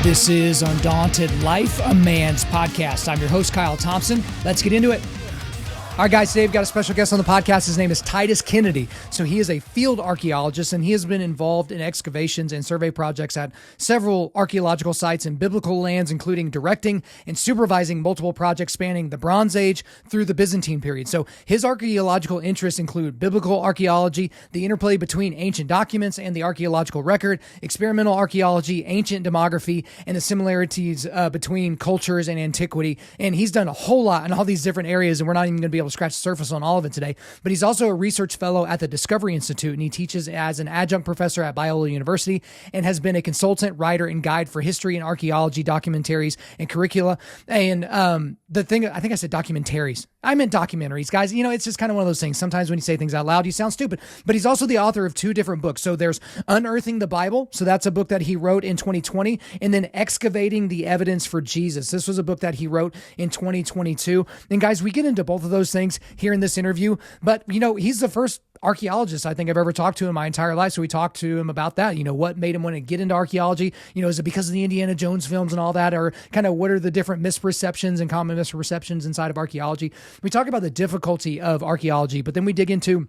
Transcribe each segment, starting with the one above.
This is Undaunted.Life, a man's podcast. I'm your host, Kyle Thompson. Let's get into it. All right, guys, today we've got a special guest on the podcast. His name is Titus Kennedy. So he is a field archaeologist, and he has been involved in excavations and survey projects at several archaeological sites in biblical lands, including directing and supervising multiple projects spanning the Bronze Age through the Byzantine period. So his archaeological interests include biblical archaeology, the interplay between ancient documents and the archaeological record, experimental archaeology, ancient demography, and the similarities between cultures and antiquity. And he's done a whole lot in all these different areas, and we're not even going to be able to scratch the surface on all of it today. But he's also a research fellow at the Discovery Institute, and he teaches as an adjunct professor at Biola University and has been a consultant, writer, and guide for history and archaeology documentaries and curricula. And the thing, I think I said documentaries. I meant documentaries, guys. You know, it's just kind of one of those things. Sometimes when you say things out loud, you sound stupid. But he's also the author of two different books. So there's Unearthing the Bible. So that's a book that he wrote in 2020. And then Excavating the Evidence for Jesus. This was a book that he wrote in 2022. And guys, we get into both of those things here in this interview. But, you know, he's the first archaeologist I think I've ever talked to in my entire life. So we talked to him about that. You know, what made him want to get into archaeology? You know, is it because of the Indiana Jones films and all that? Or kind of what are the different misperceptions and common misperceptions inside of archaeology? We talk about the difficulty of archaeology, but then we dig into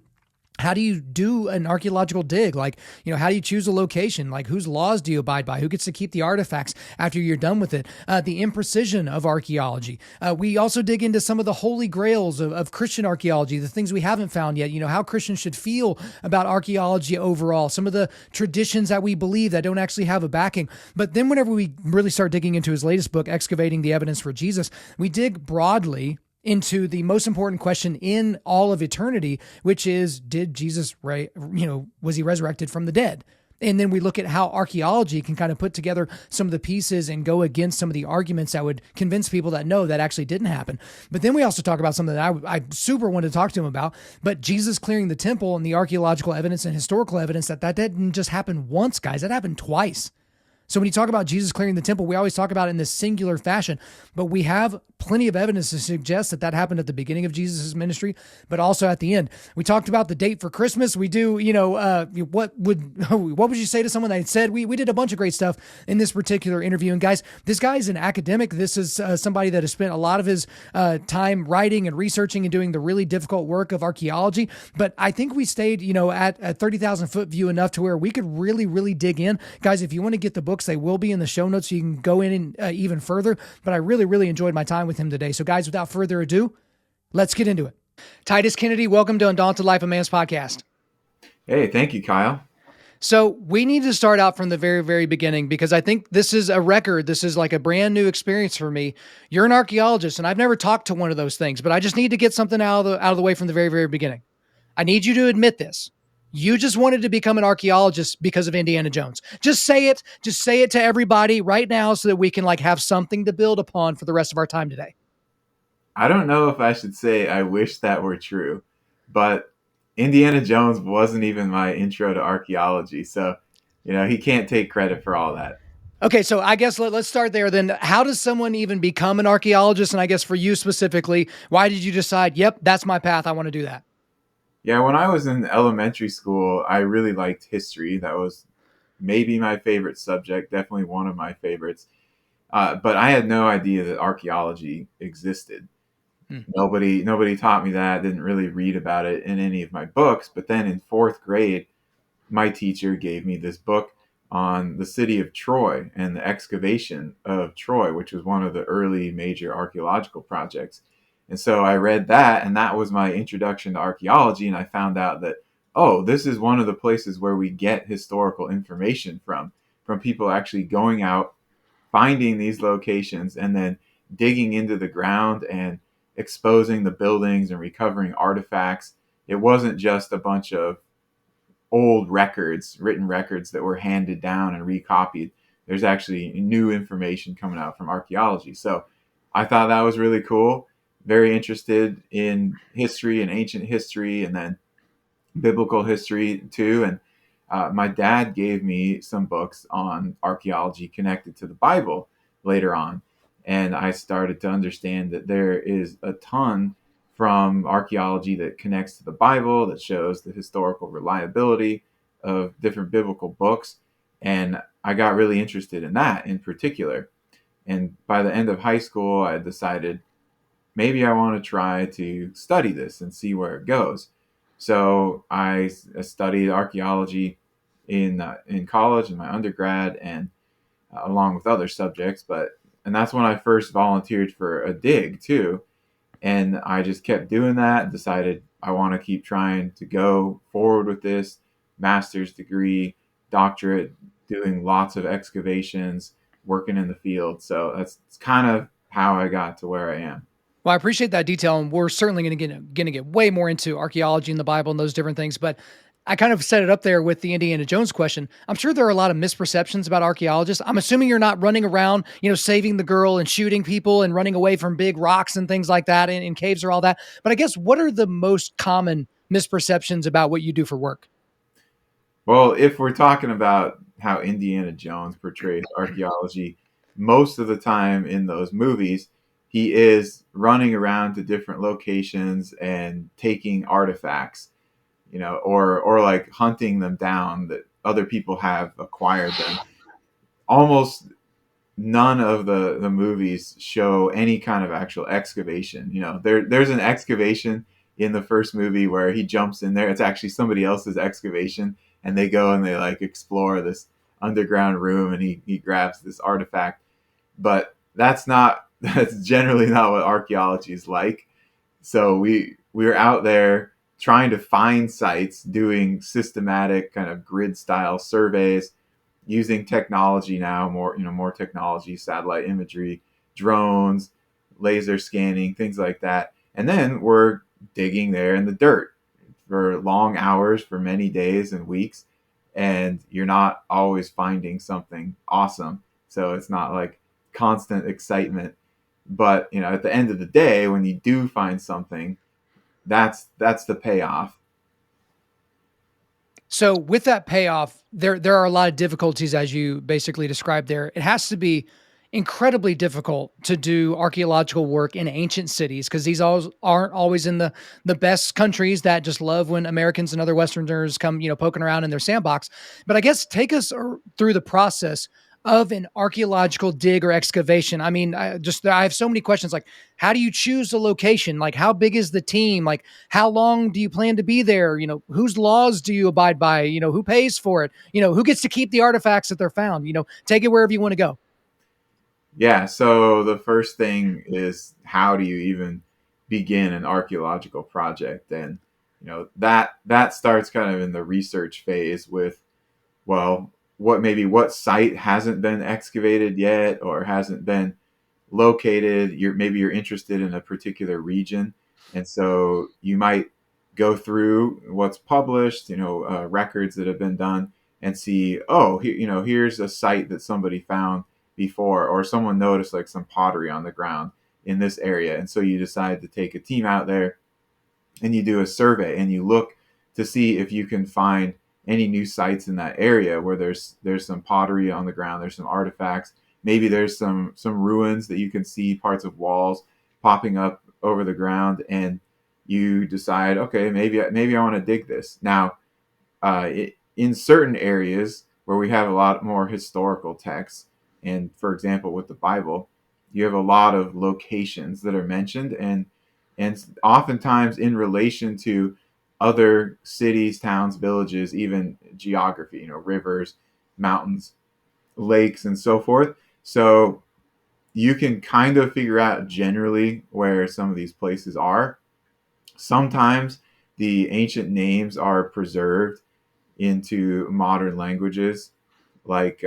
how do you do an archaeological dig? Like, you know, how do you choose a location? Like, whose laws do you abide by? Who gets to keep the artifacts after you're done with it? The imprecision of archaeology. We also dig into some of the holy grails of Christian archaeology, the things we haven't found yet, you know, how Christians should feel about archaeology overall, some of the traditions that we believe that don't actually have a backing. But then whenever we really start digging into his latest book, Excavating the Evidence for Jesus, we dig broadly into the most important question in all of eternity, which is, did Jesus, was he resurrected from the dead? And then we look at how archaeology can kind of put together some of the pieces and go against some of the arguments that would convince people that no, that actually didn't happen. But then we also talk about something that I super wanted to talk to him about, but Jesus clearing the temple and the archaeological evidence and historical evidence that didn't just happen once, guys, that happened twice. So when you talk about Jesus clearing the temple, we always talk about it in this singular fashion, but we have plenty of evidence to suggest that happened at the beginning of Jesus' ministry, but also at the end. We talked about the date for Christmas. We do, what would you say to someone that said, we did a bunch of great stuff in this particular interview. And guys, this guy is an academic. This is somebody that has spent a lot of his time writing and researching and doing the really difficult work of archaeology. But I think we stayed, at a 30,000 foot view enough to where we could really, really dig in. Guys, if you want to get the books, they will be in the show notes, so you can go in even further. But I really, really enjoyed my time with him today. So guys, without further ado, let's get into it. Titus Kennedy, welcome to Undaunted.Life, a man's podcast. Hey, thank you, Kyle. So we need to start out from the very, very beginning, because I think this is a record. This is like a brand new experience for me. You're an archaeologist, and I've never talked to one of those things, but I just need to get something out of the way from the very, very beginning. I need you to admit this. You just wanted to become an archaeologist because of Indiana Jones. Just say it. Just say it to everybody right now so that we can have something to build upon for the rest of our time today. I don't know if I should say I wish that were true, but Indiana Jones wasn't even my intro to archaeology. So, he can't take credit for all that. Okay, so I guess let's start there then. How does someone even become an archaeologist? And I guess for you specifically, why did you decide, yep, that's my path, I want to do that? Yeah, when I was in elementary school, I really liked history. That was maybe my favorite subject, definitely one of my favorites. But I had no idea that archaeology existed. Nobody taught me that. Didn't really read about it in any of my books. But then in fourth grade, my teacher gave me this book on the city of Troy and the excavation of Troy, which was one of the early major archaeological projects. And so I read that, and that was my introduction to archaeology. And I found out that, this is one of the places where we get historical information from people actually going out, finding these locations, and then digging into the ground and exposing the buildings and recovering artifacts. It wasn't just a bunch of old records, written records that were handed down and recopied. There's actually new information coming out from archaeology. So I thought that was really cool. Very interested in history and ancient history, and then biblical history too. And my dad gave me some books on archaeology connected to the Bible later on. And I started to understand that there is a ton from archaeology that connects to the Bible, that shows the historical reliability of different biblical books. And I got really interested in that in particular. And by the end of high school, I decided maybe I want to try to study this and see where it goes. So I studied archaeology in college in my undergrad and along with other subjects. And that's when I first volunteered for a dig too. And I just kept doing that and decided I want to keep trying to go forward with this master's degree, doctorate, doing lots of excavations, working in the field. So that's kind of how I got to where I am. Well, I appreciate that detail, and we're certainly going to get way more into archaeology and the Bible and those different things. But I kind of set it up there with the Indiana Jones question. I'm sure there are a lot of misperceptions about archaeologists. I'm assuming you're not running around, saving the girl and shooting people and running away from big rocks and things like that in caves or all that. But I guess what are the most common misperceptions about what you do for work? Well, if we're talking about how Indiana Jones portrays archaeology, most of the time in those movies, he is running around to different locations and taking artifacts, or like hunting them down that other people have acquired them. Almost none of the movies show any kind of actual excavation. There's an excavation in the first movie where he jumps in there. It's actually somebody else's excavation, and they go and they like explore this underground room, and he grabs this artifact. But that's generally not what archaeology is like. So we were out there trying to find sites, doing systematic kind of grid style surveys, using technology now, more technology, satellite imagery, drones, laser scanning, things like that. And then we're digging there in the dirt for long hours, for many days and weeks, and you're not always finding something awesome. So it's not like constant excitement. But at the end of the day, when you do find something, that's the payoff. So with that payoff, there are a lot of difficulties as you basically described there. It has to be incredibly difficult to do archaeological work in ancient cities because these always aren't always in the best countries that just love when Americans and other Westerners come, poking around in their sandbox. But I guess take us through the process of an archaeological dig or excavation. I mean, I have so many questions. Like, how do you choose a location? Like, how big is the team? Like, how long do you plan to be there? Whose laws do you abide by? Who pays for it? Who gets to keep the artifacts that they're found? Take it wherever you want to go. Yeah, so the first thing is, how do you even begin an archaeological project? And that starts kind of in the research phase with, well, what site hasn't been excavated yet or hasn't been located. Maybe you're interested in a particular region, and so you might go through what's published, records that have been done, and see, oh, here's a site that somebody found before, or someone noticed like some pottery on the ground in this area, and so you decide to take a team out there and you do a survey and you look to see if you can find any new sites in that area where there's some pottery on the ground, there's some artifacts, maybe there's some ruins that you can see, parts of walls popping up over the ground, and you decide, okay, maybe I want to dig this now. In certain areas where we have a lot more historical texts, and for example with the Bible, you have a lot of locations that are mentioned, and oftentimes in relation to other cities, towns, villages, even geography, rivers, mountains, lakes, and so forth. So you can kind of figure out generally where some of these places are. Sometimes the ancient names are preserved into modern languages, like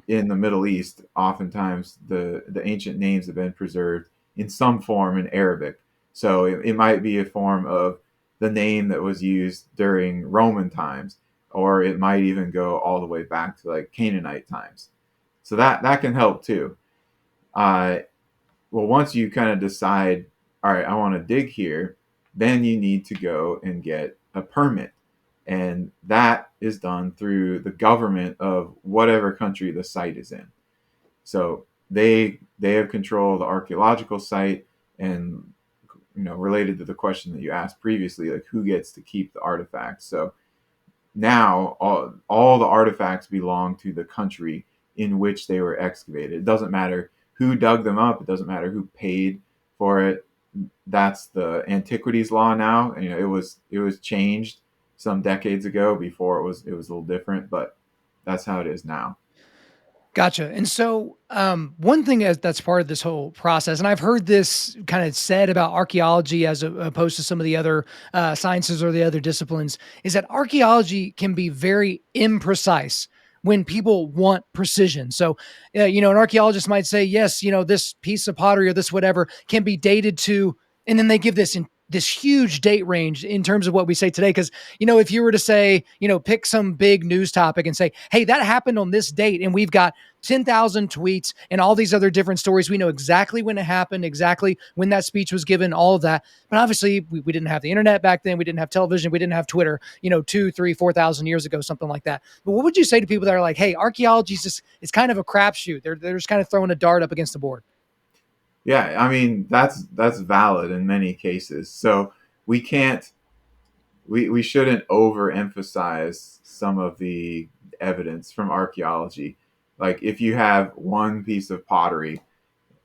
in the Middle East. Oftentimes, the ancient names have been preserved in some form in Arabic. So it might be a form of the name that was used during Roman times, or it might even go all the way back to like Canaanite times. So that can help too. Uh, well, once you kind of decide, all right, I want to dig here, then you need to go and get a permit. And that is done through the government of whatever country the site is in. So they have control of the archaeological site, and related to the question that you asked previously, like who gets to keep the artifacts. So now all the artifacts belong to the country in which they were excavated. It doesn't matter who dug them up. It doesn't matter who paid for it. That's the antiquities law now. And, it was changed some decades ago. Before it was a little different, but that's how it is now. Gotcha. And so, one thing that's part of this whole process, and I've heard this kind of said about archaeology as opposed to some of the other sciences or the other disciplines, is that archaeology can be very imprecise when people want precision. So, an archaeologist might say, yes, this piece of pottery or this whatever can be dated to, and then they give this huge date range in terms of what we say today. Because, if you were to say, pick some big news topic and say, hey, that happened on this date, and we've got 10,000 tweets and all these other different stories. We know exactly when it happened, exactly when that speech was given, all of that. But obviously, we didn't have the internet back then. We didn't have television. We didn't have Twitter, 2, 3, 4,000 years ago, something like that. But what would you say to people that are like, hey, archaeology is just, it's kind of a crapshoot. They're just kind of throwing a dart up against the board? Yeah, I mean that's valid in many cases. So we can't we shouldn't overemphasize some of the evidence from archaeology. Like if you have one piece of pottery,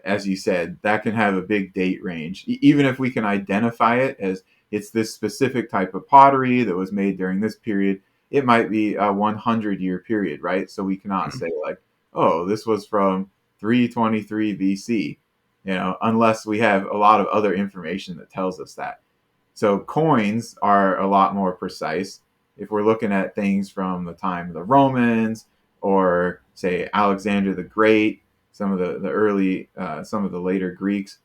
as you said, that can have a big date range. Even if we can identify it as it's this specific type of pottery that was made during this period, it might be a 100-year period, right? So we cannot say like, oh, this was from 323 BC, unless we have a lot of other information that tells us that. So coins are a lot more precise. If we're looking at things from the time of the Romans or say Alexander the Great, some of the early, some of the later Greeks,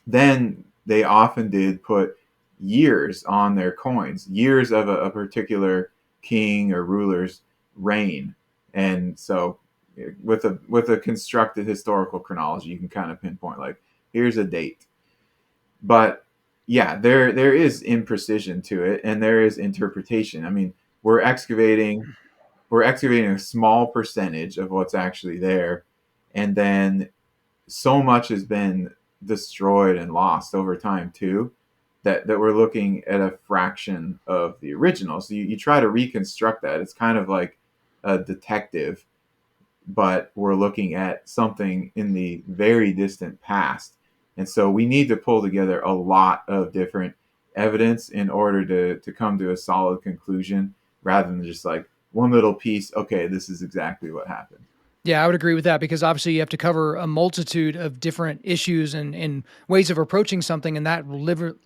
then they often did put years on their coins, years of a particular king or ruler's reign. And so with a constructed historical chronology, you can kind of pinpoint like, here's a date. But yeah, there is imprecision to it, and there is interpretation. I mean, we're excavating a small percentage of what's actually there, and then so much has been destroyed and lost over time too, that we're looking at a fraction of the original. So you try to reconstruct that. It's kind of like a detective, but we're looking at something in the very distant past. And so we need to pull together a lot of different evidence in order to come to a solid conclusion, rather than just like one little piece. Okay, this is exactly what happened. Yeah, I would agree with that, because obviously you have to cover a multitude of different issues and ways of approaching something, and that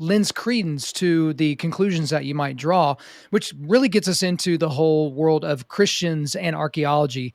lends credence to the conclusions that you might draw, which really gets us into the whole world of Christians and archaeology.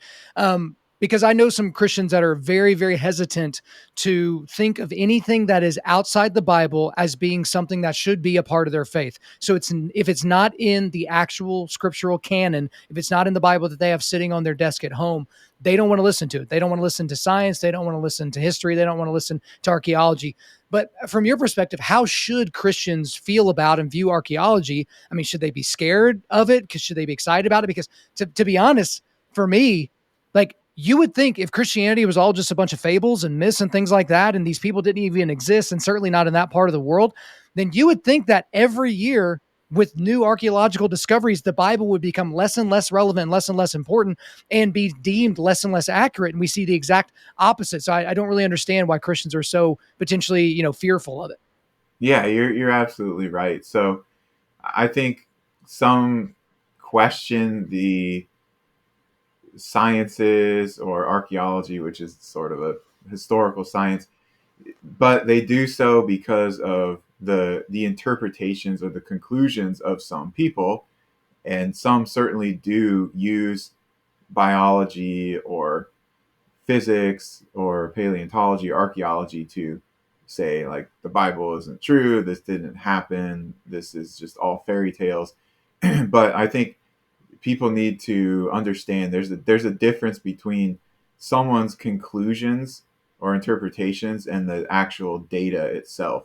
Because I know some Christians that are very, very hesitant to think of anything that is outside the Bible as being something that should be a part of their faith. So if it's not in the actual scriptural canon, if it's not in the Bible that they have sitting on their desk at home, they don't want to listen to it. They don't want to listen to science. They don't want to listen to history. They don't want to listen to archaeology. But from your perspective, how should Christians feel about and view archaeology? I mean, should they be scared of it? Because should they be excited about it? Because to be honest, for me, like you would think if Christianity was all just a bunch of fables and myths and things like that, and these people didn't even exist, and certainly not in that part of the world, then you would think that every year with new archaeological discoveries, the Bible would become less and less relevant, less and less important, and be deemed less and less accurate. And we see the exact opposite. So I don't really understand why Christians are so potentially, fearful of it. Yeah, you're absolutely right. So I think some question the sciences or archaeology, which is sort of a historical science, but they do so because of the interpretations or the conclusions of some people, and some certainly do use biology or physics or paleontology, archaeology to say like the Bible isn't true, this didn't happen, this is just all fairy tales. But I think people need to understand there's a difference between someone's conclusions or interpretations and the actual data itself.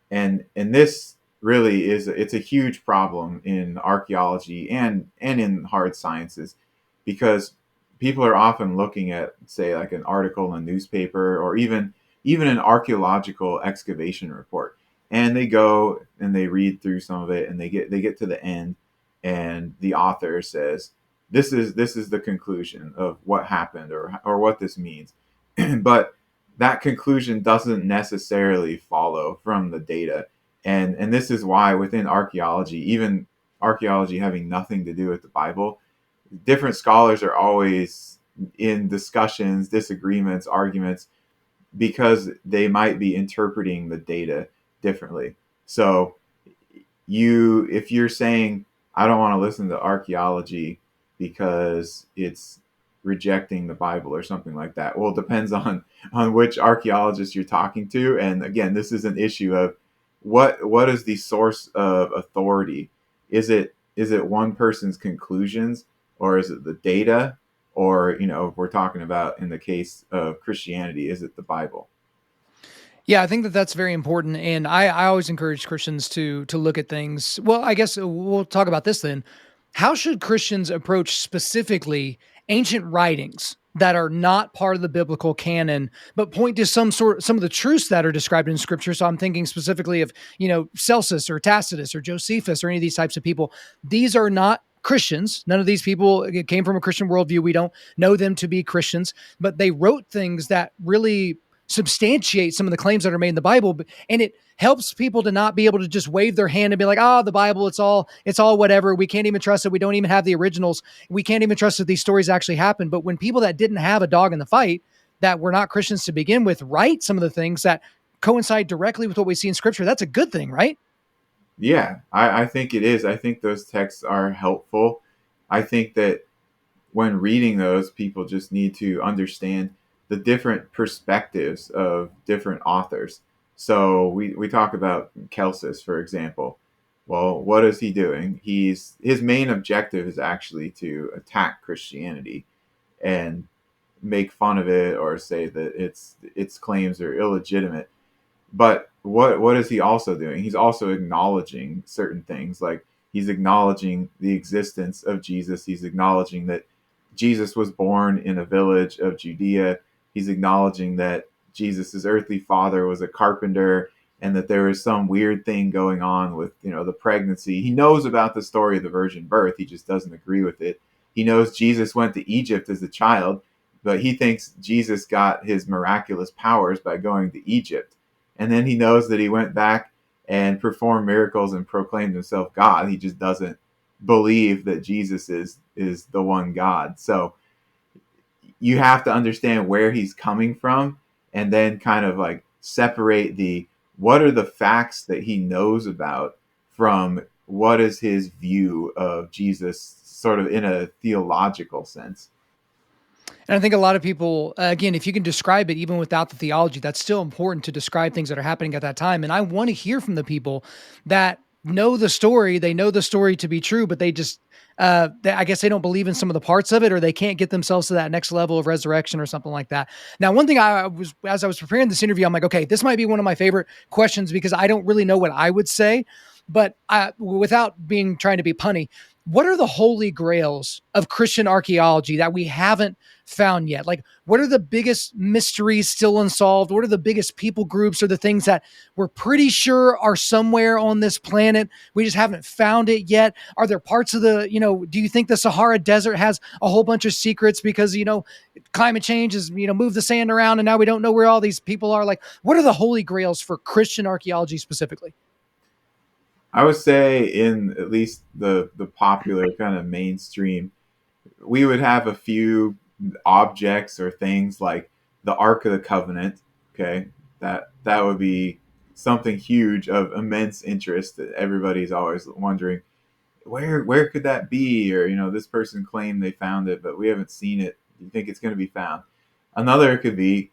And this really is, it's a huge problem in archaeology and in hard sciences, because people are often looking at, say, like an article in a newspaper, or even an archaeological excavation report, and they go and they read through some of it, and they get to the end, and the author says, this is the conclusion of what happened, or what this means. But that conclusion doesn't necessarily follow from the data. And this is why within archaeology, even archaeology having nothing to do with the Bible, different scholars are always in discussions, disagreements, arguments, because they might be interpreting the data differently. So if you're saying, I don't want to listen to archaeology because it's rejecting the Bible or something like that, well, it depends on which archaeologist you're talking to. And again, this is an issue of what is the source of authority. Is it one person's conclusions, or is it the data, or, if we're talking about in the case of Christianity, is it the Bible? Yeah, I think that that's very important, and I always encourage Christians to look at things. Well, I guess we'll talk about this then. How should Christians approach specifically ancient writings that are not part of the biblical canon, but point to some of the truths that are described in Scripture? So I'm thinking specifically of Celsus or Tacitus or Josephus or any of these types of people. These are not Christians. None of these people came from a Christian worldview. We don't know them to be Christians, but they wrote things that really substantiate some of the claims that are made in the Bible, and it helps people to not be able to just wave their hand and be like, "Oh, the Bible, it's all whatever. We can't even trust it. We don't even have the originals. We can't even trust that these stories actually happen." But when people that didn't have a dog in the fight, that were not Christians to begin with, write some of the things that coincide directly with what we see in Scripture, that's a good thing, right? Yeah, I think it is. I think those texts are helpful. I think that when reading those, people just need to understand the different perspectives of different authors. So we talk about Celsus, for example. Well, what is he doing? His main objective is actually to attack Christianity and make fun of it, or say that its claims are illegitimate. But what is he also doing? He's also acknowledging certain things, like he's acknowledging the existence of Jesus. He's acknowledging that Jesus was born in a village of Judea. He's acknowledging that Jesus' earthly father was a carpenter, and that there was some weird thing going on with, the pregnancy. He knows about the story of the virgin birth. He just doesn't agree with it. He knows Jesus went to Egypt as a child, but he thinks Jesus got his miraculous powers by going to Egypt. And then he knows that he went back and performed miracles and proclaimed himself God. He just doesn't believe that Jesus is the one God. So you have to understand where he's coming from, and then kind of like separate what are the facts that he knows about from what is his view of Jesus, sort of in a theological sense. And I think a lot of people, again, if you can describe it even without the theology, that's still important to describe things that are happening at that time. And I want to hear from the people that know the story. They know the story to be true, but they just, I guess they don't believe in some of the parts of it, or they can't get themselves to that next level of resurrection or something like that. Now, one thing as I was preparing this interview, I'm like, okay, this might be one of my favorite questions because I don't really know what I would say, but without trying to be punny, what are the holy grails of Christian archaeology that we haven't found yet? Like, what are the biggest mysteries still unsolved? What are the biggest people groups, or the things that we're pretty sure are somewhere on this planet? We just haven't found it yet. Are there parts of do you think the Sahara Desert has a whole bunch of secrets because, climate change has, moved the sand around, and now we don't know where all these people are? Like, what are the holy grails for Christian archaeology specifically? I would say, in at least the popular kind of mainstream, we would have a few objects or things like the Ark of the Covenant. Okay, that would be something huge of immense interest that everybody's always wondering, where could that be? Or, this person claimed they found it, but we haven't seen it. Do you think it's going to be found? Another could be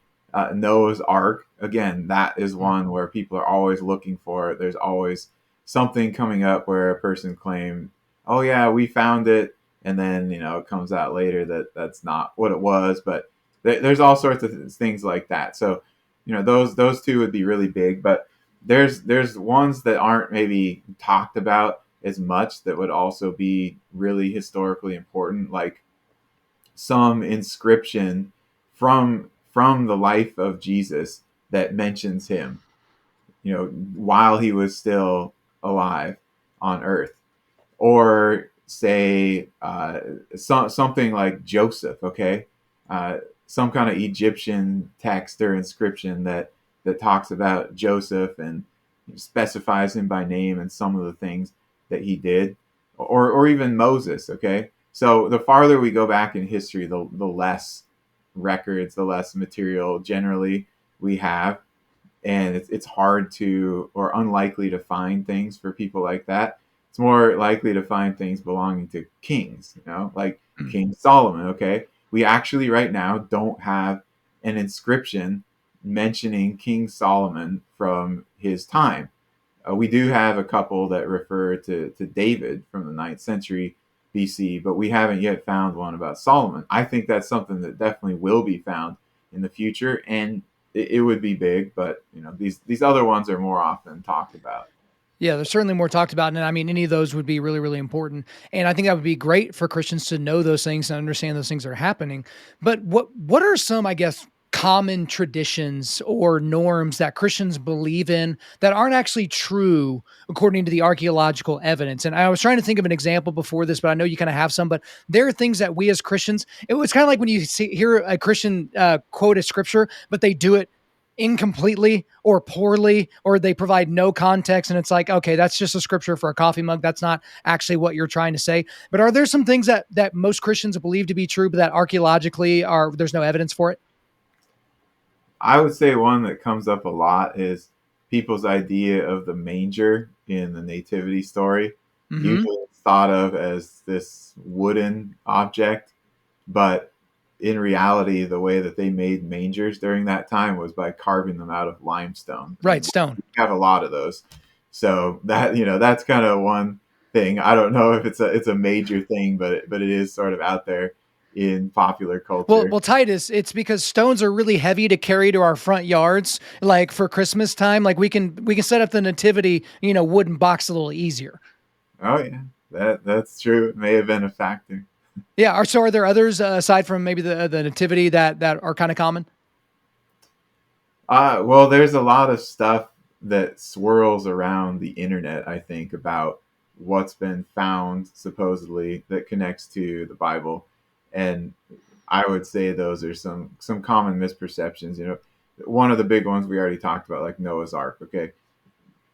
Noah's Ark. Again, that is one where people are always looking for it. There's always something coming up where a person claimed, "Oh yeah, we found it," and then it comes out later that that's not what it was. But there's all sorts of things like that. So those two would be really big. But there's ones that aren't maybe talked about as much that would also be really historically important, like some inscription from the life of Jesus that mentions him, while he was still alive on earth, or say something like Joseph, okay, uh, some kind of Egyptian text or inscription that talks about Joseph and specifies him by name and some of the things that he did, or even Moses, okay. So the farther we go back in history, the less records, the less material generally we have, and it's hard to, or unlikely to, find things for people like that. It's more likely to find things belonging to kings, like King Solomon. Okay, we actually right now don't have an inscription mentioning King Solomon from his time. We do have a couple that refer to David from the 9th century BC, but we haven't yet found one about Solomon. I think that's something that definitely will be found in the future, and it would be big, but these other ones are more often talked about. Yeah, there's certainly more talked about. And I mean, any of those would be really, really important. And I think that would be great for Christians to know those things and understand those things are happening. But what are some, I guess, common traditions or norms that Christians believe in that aren't actually true according to the archaeological evidence? And I was trying to think of an example before this, but I know you kind of have some. But there are things that we as Christians, it was kind of like when you hear a Christian quote a scripture, but they do it incompletely or poorly, or they provide no context, and it's like, okay, that's just a scripture for a coffee mug, that's not actually what you're trying to say. But are there some things that most Christians believe to be true, but that archaeologically there's no evidence for it? I would say one that comes up a lot is people's idea of the manger in the nativity story. Mm-hmm. Usually it's thought of as this wooden object, but in reality, the way that they made mangers during that time was by carving them out of limestone. Right, And stone. we have a lot of those. So that's kind of one thing. I don't know if it's a major thing, but it is sort of out there in popular Well, culture. well, Titus, it's because stones are really heavy to carry to our front yards. Like for Christmas time, like we can set up the nativity, wooden box a little easier. Oh yeah, that's true. It may have been a factor. Yeah. So are there others aside from maybe the nativity that are kind of common? Well, there's a lot of stuff that swirls around the internet, I think, about what's been found supposedly that connects to the Bible. And I would say those are some common misperceptions. One of the big ones we already talked about, like Noah's Ark. Okay,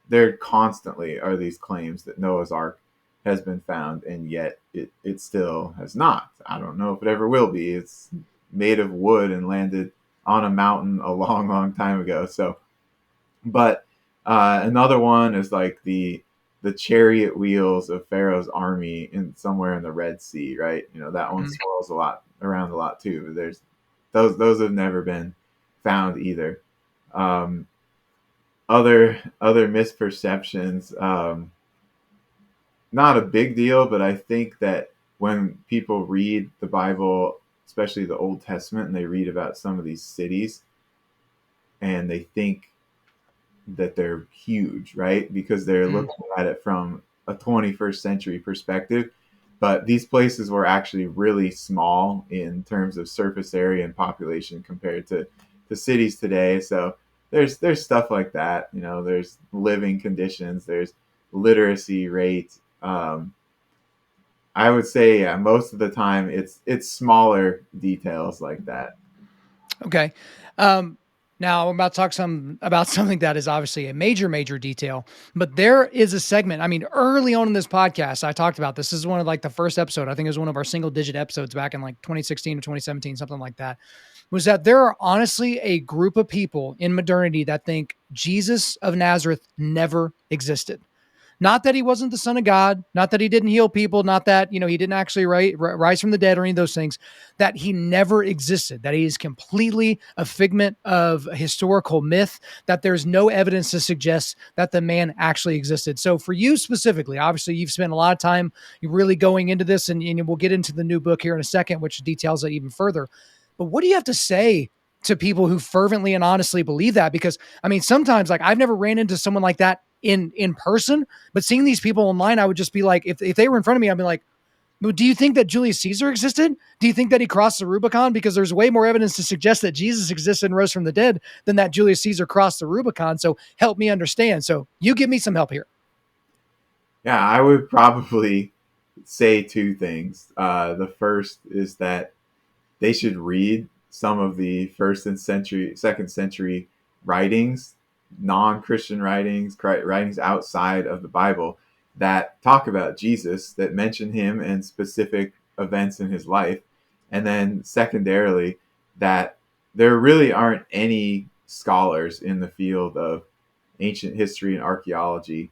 there constantly are these claims that Noah's Ark has been found, and yet it still has not. I don't know if it ever will be. It's made of wood and landed on a mountain a long, long time ago. So, but another one is like the chariot wheels of Pharaoh's army in somewhere in the Red Sea, right? That one swirls a lot around a lot too. There's those have never been found either. Um, other misperceptions. Not a big deal, but I think that when people read the Bible, especially the Old Testament, and they read about some of these cities, and they think that they're huge, right? Because they're looking at it from a 21st century perspective. But these places were actually really small in terms of surface area and population compared to cities today. So there's stuff like that. There's living conditions, there's literacy rate. I would say, yeah, most of the time it's smaller details like that. Okay. Um, Now I'm about to talk about something that is obviously a major, major detail, but there is a segment. I mean, early on in this podcast, I talked about this. This is one of like the first episode. I think it was one of our single digit episodes back in like 2016 or 2017, something like that. Was that there are honestly a group of people in modernity that think Jesus of Nazareth never existed. Not that he wasn't the son of God, not that he didn't heal people, not that, he didn't actually rise from the dead or any of those things, that he never existed, that he is completely a figment of historical myth, that there's no evidence to suggest that the man actually existed. So for you specifically, obviously you've spent a lot of time really going into this, and we'll get into the new book here in a second, which details it even further. But what do you have to say to people who fervently and honestly believe that. Because I mean, sometimes like I've never ran into someone like that in person, but seeing these people online, I would just be like, if they were in front of me, I'd be like, do you think that Julius Caesar existed? Do you think that he crossed the Rubicon? Because there's way more evidence to suggest that Jesus existed and rose from the dead than that Julius Caesar crossed the Rubicon. So help me understand. So you give me some help here. Yeah, I would probably say two things. The first is that they should read some of the first and second century writings, non-Christian writings, writings outside of the Bible that talk about Jesus, that mention him and specific events in his life. And then secondarily, that there really aren't any scholars in the field of ancient history and archaeology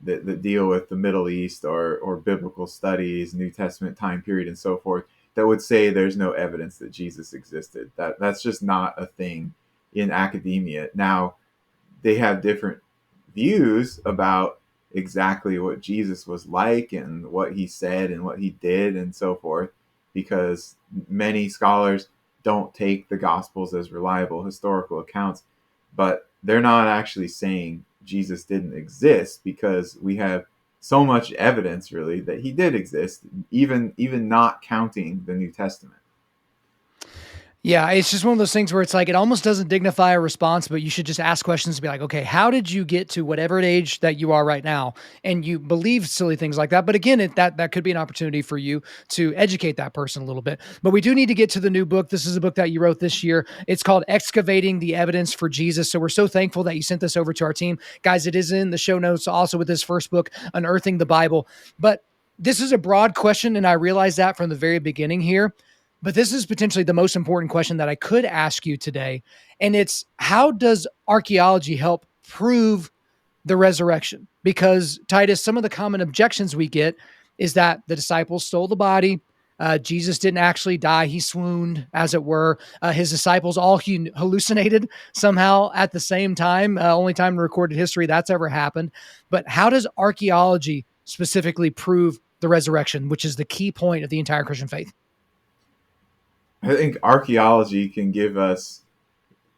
that deal with the Middle East or biblical studies, New Testament time period, and so forth, that would say there's no evidence that Jesus existed. That's just not a thing in academia. Now, they have different views about exactly what Jesus was like and what he said and what he did and so forth, because many scholars don't take the Gospels as reliable historical accounts, but they're not actually saying Jesus didn't exist, because we have so much evidence really that he did exist, even not counting the New Testament. Yeah, it's just one of those things where it's like it almost doesn't dignify a response, but you should just ask questions to be like, okay, how did you get to whatever age that you are right now? And you believe silly things like that. But again, that could be an opportunity for you to educate that person a little bit. But we do need to get to the new book. This is a book that you wrote this year. It's called Excavating the Evidence for Jesus. So we're so thankful that you sent this over to our team. Guys, it is in the show notes also with this first book, Unearthing the Bible. But this is a broad question, and I realized that from the very beginning here. But this is potentially the most important question that I could ask you today. And it's, how does archaeology help prove the resurrection? Because, Titus, some of the common objections we get is that the disciples stole the body. Jesus didn't actually die. He swooned, as it were. His disciples all hallucinated somehow at the same time. Only time in recorded history that's ever happened. But how does archaeology specifically prove the resurrection, which is the key point of the entire Christian faith? I think archaeology can give us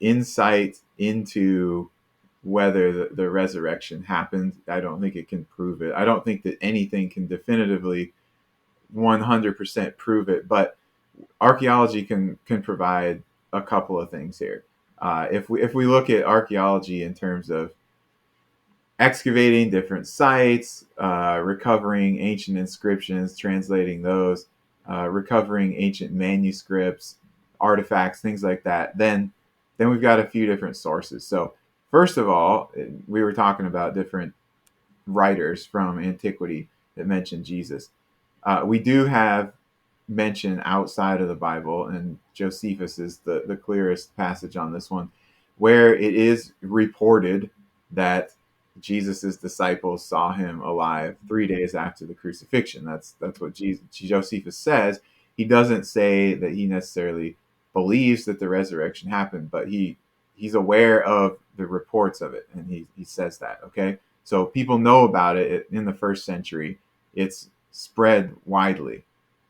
insight into whether the resurrection happened. I don't think it can prove it. I don't think that anything can definitively 100% prove it, but archaeology can provide a couple of things here. If we look at archaeology in terms of excavating different sites, recovering ancient inscriptions, translating those, recovering ancient manuscripts, artifacts, things like that, then we've got a few different sources. So first of all, we were talking about different writers from antiquity that mention Jesus. We do have mention outside of the Bible, and Josephus is the clearest passage on this one, where it is reported that Jesus' disciples saw him alive 3 days after the crucifixion. That's what Josephus says. He doesn't say that he necessarily believes that the resurrection happened, but he's aware of the reports of it, and he says that. Okay, so people know about it in the first century. It's spread widely,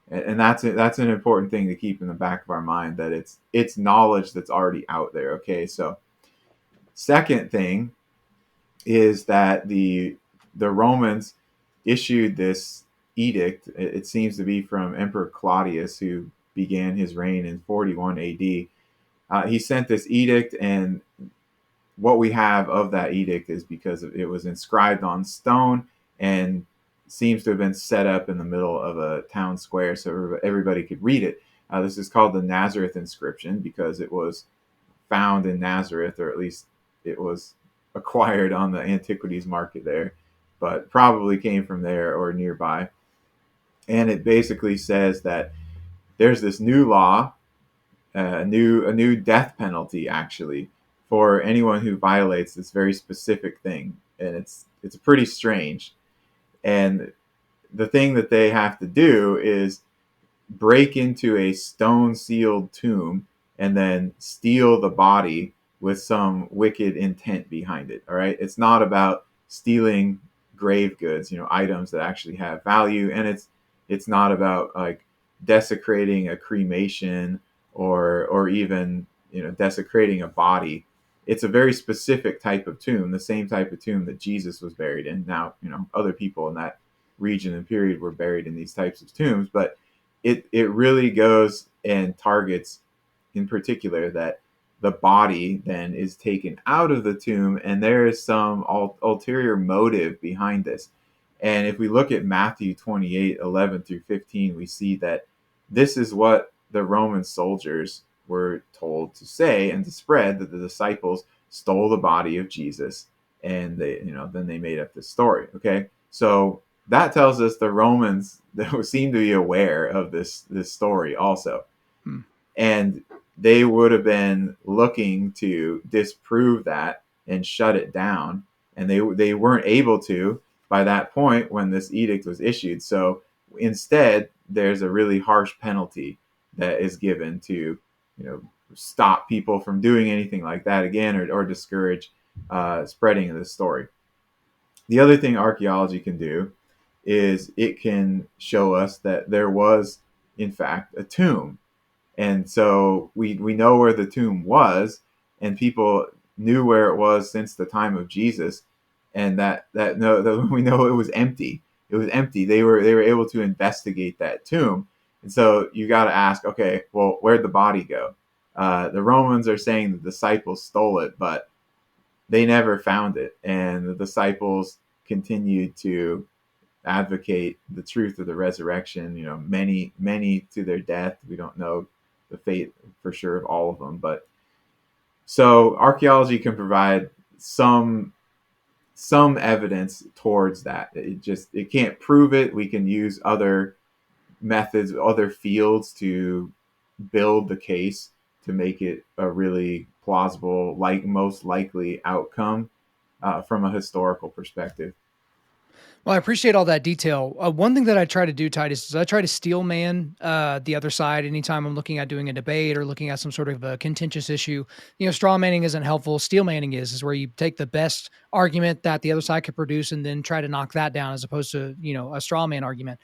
and that's an important thing to keep in the back of our mind, that it's knowledge that's already out there. Okay, so second thing is that the Romans issued this edict. It seems to be from Emperor Claudius, who began his reign in 41 AD. He sent this edict, and what we have of that edict is because it was inscribed on stone and seems to have been set up in the middle of a town square so everybody could read it. This is called the Nazareth inscription because it was found in Nazareth, or at least it was acquired on the antiquities market there, but probably came from there or nearby. And it basically says that there's this new law, a new death penalty actually for anyone who violates this very specific thing, and it's pretty strange. And the thing that they have to do is break into a stone sealed tomb and then steal the body with some wicked intent behind it. All right. It's not about stealing grave goods, items that actually have value. And it's not about like desecrating a cremation or even, desecrating a body. It's a very specific type of tomb, the same type of tomb that Jesus was buried in. Now, other people in that region and period were buried in these types of tombs, but it really goes and targets in particular that the body then is taken out of the tomb, and there is some ulterior motive behind this. And if we look at Matthew 28:11-15, we see that this is what the Roman soldiers were told to say and to spread, that the disciples stole the body of Jesus, and then they made up this story. Okay, so that tells us the Romans seem to be aware of this story also. Hmm. And they would have been looking to disprove that and shut it down, and they weren't able to by that point when this edict was issued. So instead, there's a really harsh penalty that is given to stop people from doing anything like that again, or discourage spreading of this story. The other thing archaeology can do is it can show us that there was in fact a tomb. And so we know where the tomb was, and people knew where it was since the time of Jesus, and that we know it was empty. It was empty. They were able to investigate that tomb, and so you got to ask, okay, well, where'd the body go? The Romans are saying the disciples stole it, but they never found it, and the disciples continued to advocate the truth of the resurrection. Many to their death. We don't know the fate for sure of all of them, but so archaeology can provide some evidence towards that. It can't prove it. We can use other methods, other fields to build the case to make it a really plausible, most likely outcome from a historical perspective. Well, I appreciate all that detail. One thing that I try to do, Titus, is I try to steel man the other side anytime I'm looking at doing a debate or looking at some sort of a contentious issue. Straw manning isn't helpful. Steel manning is where you take the best argument that the other side could produce and then try to knock that down, as opposed to, a straw man argument.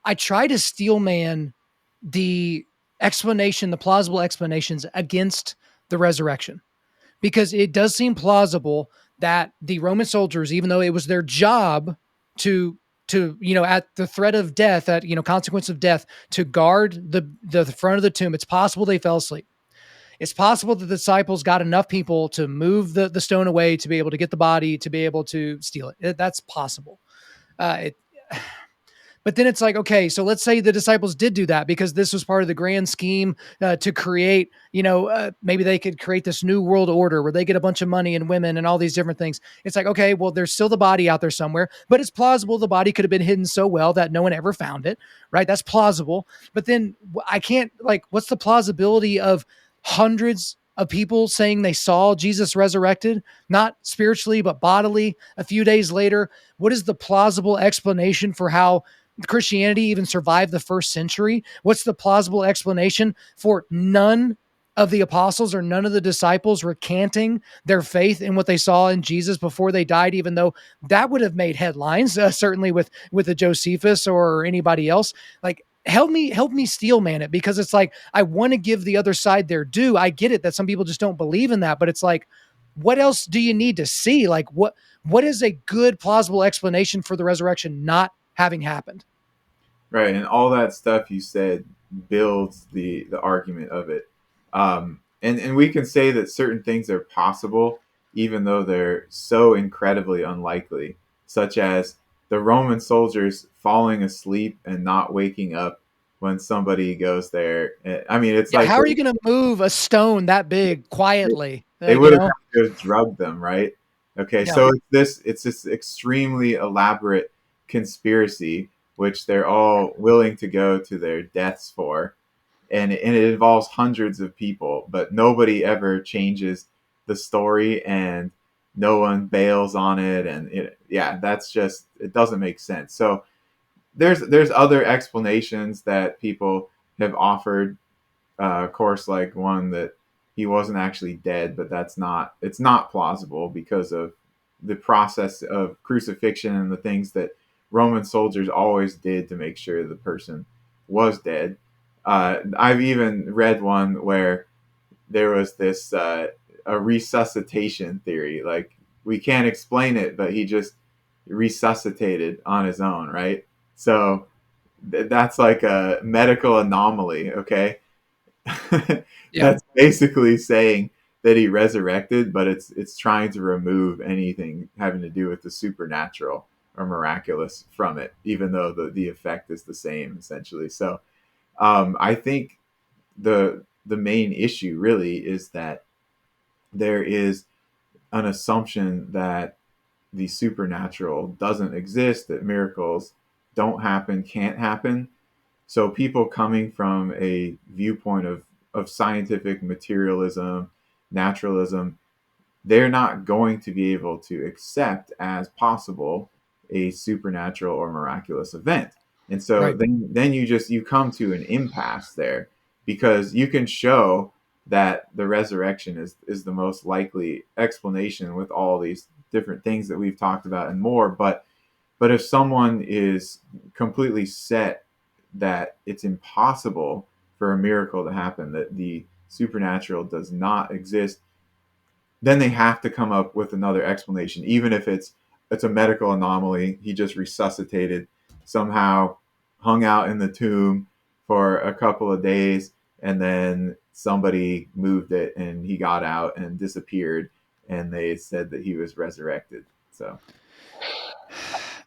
I try to steel man the the plausible explanations against the resurrection, because it does seem plausible that the Roman soldiers, even though it was their job to at the threat of death, at consequence of death, to guard the front of the tomb, it's possible they fell asleep. It's possible that the disciples got enough people to move the stone away to be able to get the body, to be able to steal it. That's possible. But then it's like, okay, so let's say the disciples did do that because this was part of the grand scheme to create, maybe they could create this new world order where they get a bunch of money and women and all these different things. It's like, okay, well, there's still the body out there somewhere, but it's plausible the body could have been hidden so well that no one ever found it, right? That's plausible. But then I can't, what's the plausibility of hundreds of people saying they saw Jesus resurrected, not spiritually, but bodily a few days later? What is the plausible explanation for how Christianity even survived the first century? What's the plausible explanation for none of the apostles or none of the disciples recanting their faith in what they saw in Jesus before they died, even though that would have made headlines, certainly with a Josephus or anybody else? Help me steel man it, because it's like, I want to give the other side their due. I get it that some people just don't believe in that, but it's like, what else do you need to see? What is a good plausible explanation for the resurrection not having happened? Right, and all that stuff you said builds the argument of it. And we can say that certain things are possible even though they're so incredibly unlikely, such as the Roman soldiers falling asleep and not waking up when somebody goes there. I mean, it's Yeah, like how are you going to move a stone that big quietly? they would have just drugged them, right? Okay, Yeah. so it's this extremely elaborate conspiracy which they're all willing to go to their deaths for, and it involves hundreds of people, but nobody ever changes the story, and no one bails on it, and that's just, it doesn't make sense. So there's other explanations that people have offered, of course, like one that he wasn't actually dead, but it's not plausible because of the process of crucifixion and the things that Roman soldiers always did to make sure the person was dead. I've even read one where there was this a resuscitation theory. Like we can't explain it, but he just resuscitated on his own, right? So that's like a medical anomaly. Okay, Yeah. that's basically saying that he resurrected, but it's trying to remove anything having to do with the supernatural or miraculous from it, even though the effect is the same essentially. So I think the main issue really is that there is an assumption that the supernatural doesn't exist, that miracles don't happen, can't happen. So people coming from a viewpoint of scientific materialism, naturalism, they're not going to be able to accept as possible a supernatural or miraculous event. And so Right. then you come to an impasse there, because you can show that the resurrection is the most likely explanation with all these different things that we've talked about and more. But if someone is completely set that it's impossible for a miracle to happen, that the supernatural does not exist, then they have to come up with another explanation, even if it's a medical anomaly. He just resuscitated, somehow hung out in the tomb for a couple of days, and then somebody moved it and he got out and disappeared, and they said that he was resurrected. So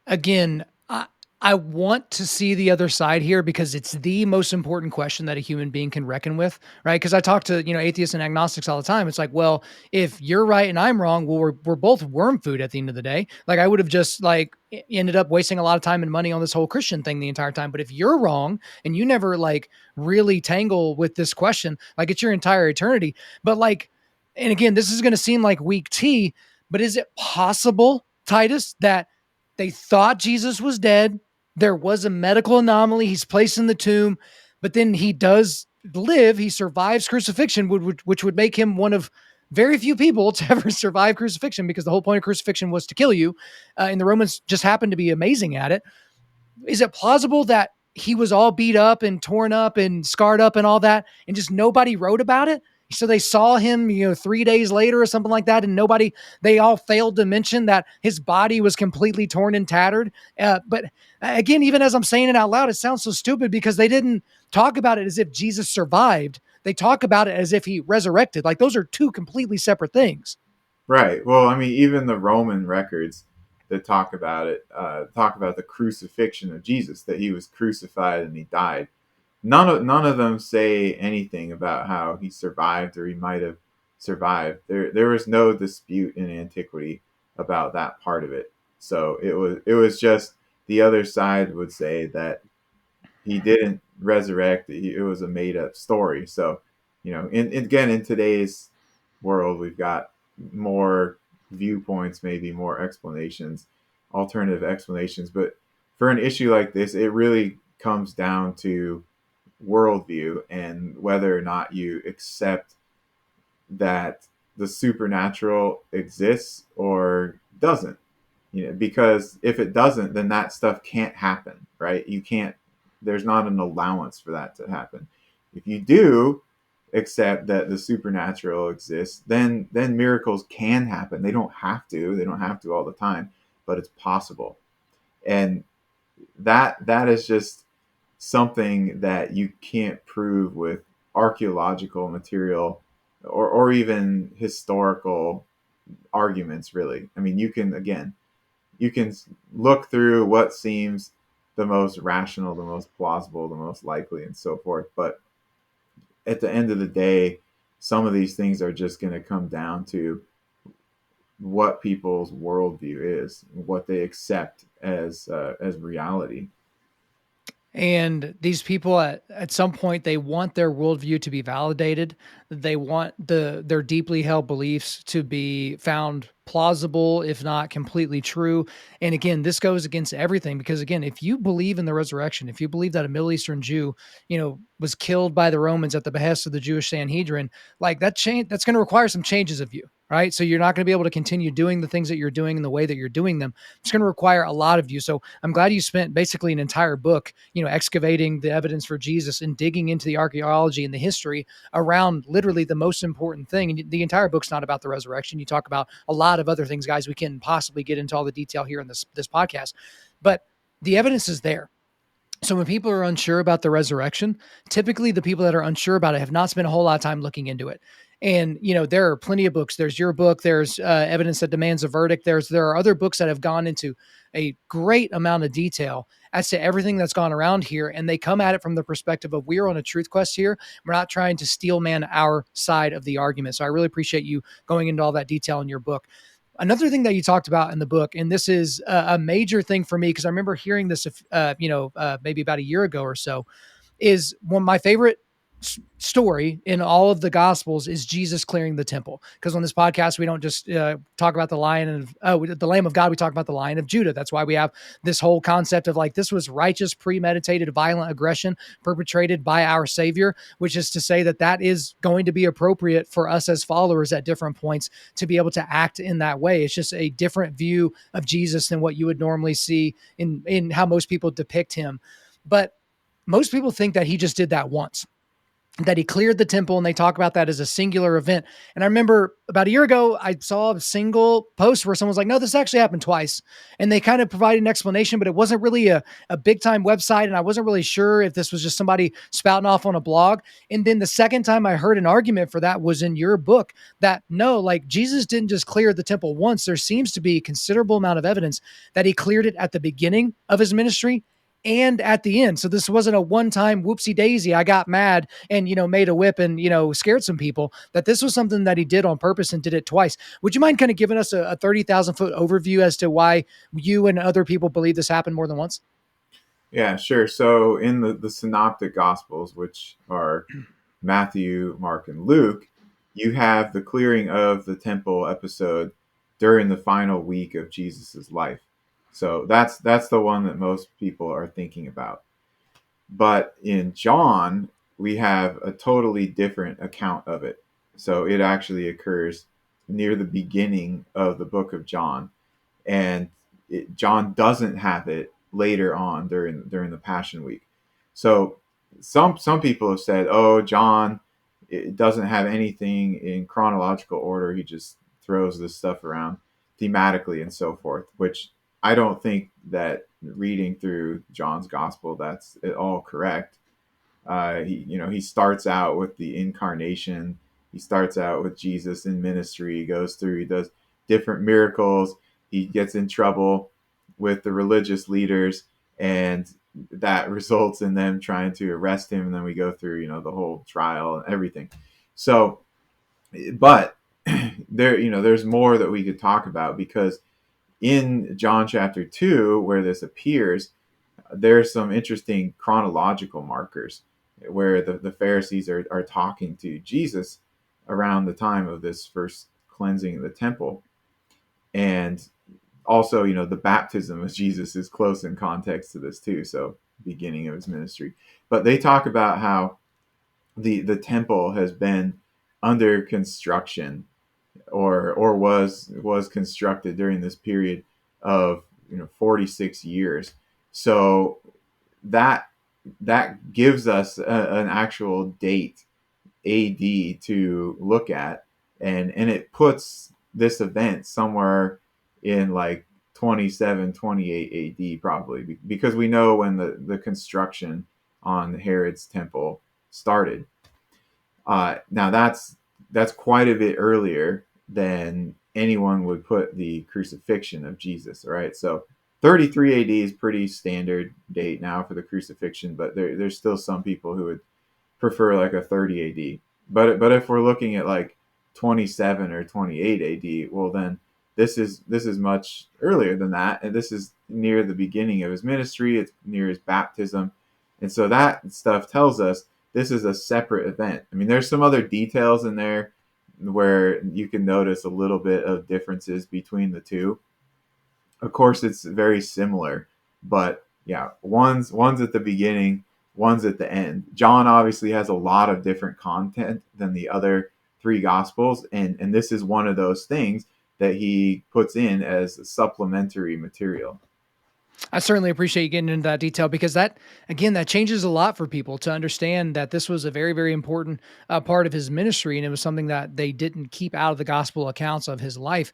Again, I want to see the other side here because it's the most important question that a human being can reckon with, right? Because I talk to, atheists and agnostics all the time. It's like, well, if you're right and I'm wrong, well, we're both worm food at the end of the day. Like I would have just like ended up wasting a lot of time and money on this whole Christian thing the entire time. But if you're wrong and you never like really tangle with this question, like it's your entire eternity. But like, and again, this is going to seem like weak tea, but is it possible, Titus, that they thought Jesus was dead? There was a medical anomaly. He's placed in the tomb, but then he does live. He survives crucifixion, which would make him one of very few people to ever survive crucifixion, because the whole point of crucifixion was to kill you. And the Romans just happened to be amazing at it. Is it plausible that he was all beat up and torn up and scarred up and all that, and just nobody wrote about it? So they saw him, 3 days later or something like that, and they all failed to mention that his body was completely torn and tattered. But again, even as I'm saying it out loud, it sounds so stupid because they didn't talk about it as if Jesus survived. They talk about it as if he resurrected. Like those are two completely separate things. right. Well, I mean, even the Roman records that talk about the crucifixion of Jesus, that he was crucified and he died. None of them say anything about how he survived or he might have survived. There was no dispute in antiquity about that part of it. So it was just the other side would say that he didn't resurrect. It was a made up story. So, again, in today's world, we've got more viewpoints, maybe more explanations, alternative explanations. But for an issue like this, it really comes down to worldview and whether or not you accept that the supernatural exists or doesn't. Because if it doesn't, then that stuff can't happen, right? You can't. There's not an allowance for that to happen. If you do accept that the supernatural exists, then miracles can happen. They don't have to. They don't have to all the time, but it's possible. And that is just something that you can't prove with archaeological material, or even historical arguments, really. I mean, you can look through what seems the most rational, the most plausible, the most likely, and so forth. But at the end of the day, some of these things are just going to come down to what people's worldview is, what they accept as reality. And these people at some point, they want their worldview to be validated. They want their deeply held beliefs to be found plausible, if not completely true. And again, this goes against everything because again, if you believe in the resurrection, if you believe that a Middle Eastern Jew, was killed by the Romans at the behest of the Jewish Sanhedrin, like that's going to require some changes of you, right? So you're not going to be able to continue doing the things that you're doing in the way that you're doing them. It's going to require a lot of you. So I'm glad you spent basically an entire book, excavating the evidence for Jesus and digging into the archaeology and the history around literally the most important thing. And the entire book's not about the resurrection. You talk about a lot of other things, guys. We can possibly get into all the detail here in this podcast, but the evidence is there. So when people are unsure about the resurrection, typically the people that are unsure about it have not spent a whole lot of time looking into it. And, there are plenty of books. There's your book. There's Evidence That Demands a Verdict. There are other books that have gone into a great amount of detail as to everything that's gone around here. And they come at it from the perspective of, we are on a truth quest here. We're not trying to steel man our side of the argument. So I really appreciate you going into all that detail in your book. Another thing that you talked about in the book, and this is a major thing for me, because I remember hearing this, maybe about a year ago or so, is one of my favorite story in all of the Gospels is Jesus clearing the temple. Because on this podcast, we don't just talk about the the Lamb of God. We talk about the Lion of Judah. That's why we have this whole concept of like, this was righteous, premeditated, violent aggression perpetrated by our Savior, which is to say that is going to be appropriate for us as followers at different points to be able to act in that way. It's just a different view of Jesus than what you would normally see in how most people depict him. But most people think that he just did that once, that he cleared the temple, and they talk about that as a singular event. And I remember about a year ago, I saw a single post where someone was like, no, this actually happened twice. And they kind of provided an explanation, but it wasn't really a big time website. And I wasn't really sure if this was just somebody spouting off on a blog. And then the second time I heard an argument for that was in your book, that no, like Jesus didn't just clear the temple once. There seems to be a considerable amount of evidence that he cleared it at the beginning of his ministry and at the end. So this wasn't a one-time whoopsie daisy, I got mad and, made a whip and, scared some people. That this was something that he did on purpose and did it twice. Would you mind kind of giving us a 30,000 foot overview as to why you and other people believe this happened more than once? Yeah, sure. So in the synoptic gospels, which are Matthew, Mark, and Luke, you have the clearing of the temple episode during the final week of Jesus's life. So that's the one that most people are thinking about. But in John, we have a totally different account of it. So it actually occurs near the beginning of the book of John, and John doesn't have it later on during the Passion Week. So some people have said, oh, John, it doesn't have anything in chronological order. He just throws this stuff around thematically and so forth, which I don't think that reading through John's gospel, that's at all correct. He starts out with the incarnation. He starts out with Jesus in ministry. He does different miracles. He gets in trouble with the religious leaders, and that results in them trying to arrest him. And then we go through, the whole trial and everything. So, but there's more that we could talk about, because in John chapter 2, where this appears, there's some interesting chronological markers where the Pharisees are talking to Jesus around the time of this first cleansing of the temple. And also, the baptism of Jesus is close in context to this too. So beginning of his ministry. But they talk about how the temple has been under construction, or was constructed during this period of 46 years. So that gives us an actual date, AD, to look at, and it puts this event somewhere in like 27, 28 AD probably, because we know when the construction on Herod's temple started. Now that's quite a bit earlier than anyone would put the crucifixion of Jesus, right? So 33 AD is pretty standard date now for the crucifixion, but there's still some people who would prefer like a 30 AD. But if we're looking at like 27 or 28 AD, well then this is much earlier than that, and this is near the beginning of his ministry. It's near his baptism, and so that stuff tells us this is a separate event. I mean, there's some other details in there where you can notice a little bit of differences between the two. Of course, it's very similar, but yeah, one's at the beginning, one's at the end. John obviously has a lot of different content than the other three gospels, and this is one of those things that he puts in as supplementary material. I certainly appreciate you getting into that detail because that, again, that changes a lot for people to understand that this was a very, very important part of his ministry. And it was something that they didn't keep out of the gospel accounts of his life.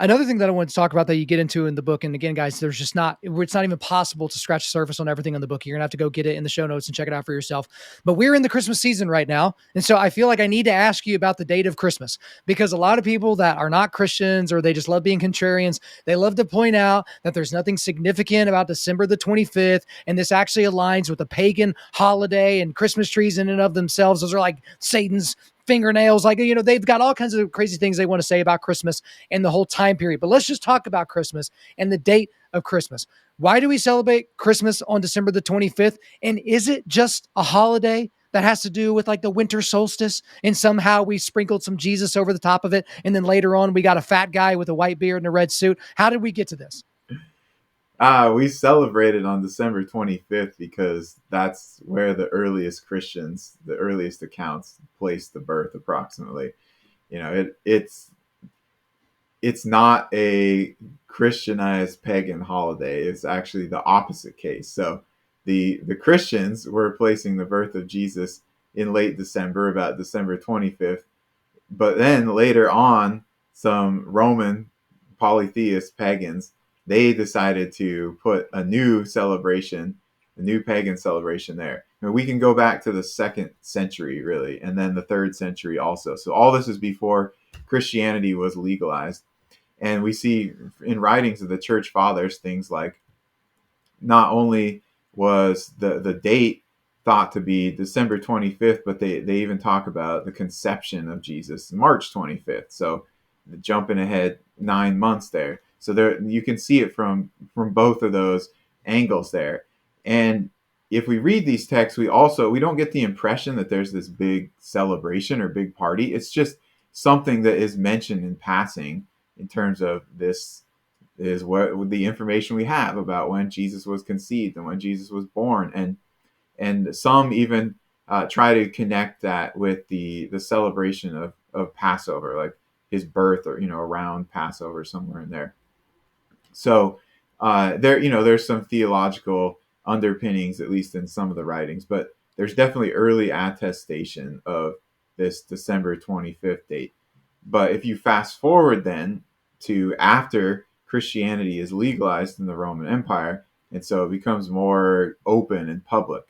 Another thing that I want to talk about that you get into in the book, and again, guys, it's not even possible to scratch the surface on everything in the book. You're going to have to go get it in the show notes and check it out for yourself. But we're in the Christmas season right now. And so I feel like I need to ask you about the date of Christmas, because a lot of people that are not Christians, or they just love being contrarians, they love to point out that there's nothing significant about December the 25th. And this actually aligns with a pagan holiday, and Christmas trees in and of themselves, those are like Satan's fingernails. Like, they've got all kinds of crazy things they want to say about Christmas and the whole time period. But let's just talk about Christmas and the date of Christmas. Why do we celebrate Christmas on December the 25th? And is it just a holiday that has to do with like the winter solstice, and somehow we sprinkled some Jesus over the top of it, and then later on we got a fat guy with a white beard and a red suit? How did we get to this? We celebrated on December 25th because that's where the earliest Christians, the earliest accounts, place the birth approximately. It's not a Christianized pagan holiday. It's actually the opposite case. So the Christians were placing the birth of Jesus in late December, about December 25th. But then later on, some Roman polytheist pagans, they decided to put a new celebration, a new pagan celebration there. And we can go back to the 2nd century, really, and then the 3rd century also. So all this is before Christianity was legalized. And we see in writings of the church fathers things like, not only was the date thought to be December 25th, but they even talk about the conception of Jesus, March 25th. So jumping ahead 9 months there. So there you can see it from both of those angles there. And if we read these texts, we don't get the impression that there's this big celebration or big party. It's just something that is mentioned in passing in terms of this is what the information we have about when Jesus was conceived and when Jesus was born. And some even try to connect that with the celebration of Passover, like his birth, or around Passover, somewhere in there. So there's some theological underpinnings, at least in some of the writings, but there's definitely early attestation of this December 25th date. But if you fast forward then to after Christianity is legalized in the Roman Empire, and so it becomes more open and public,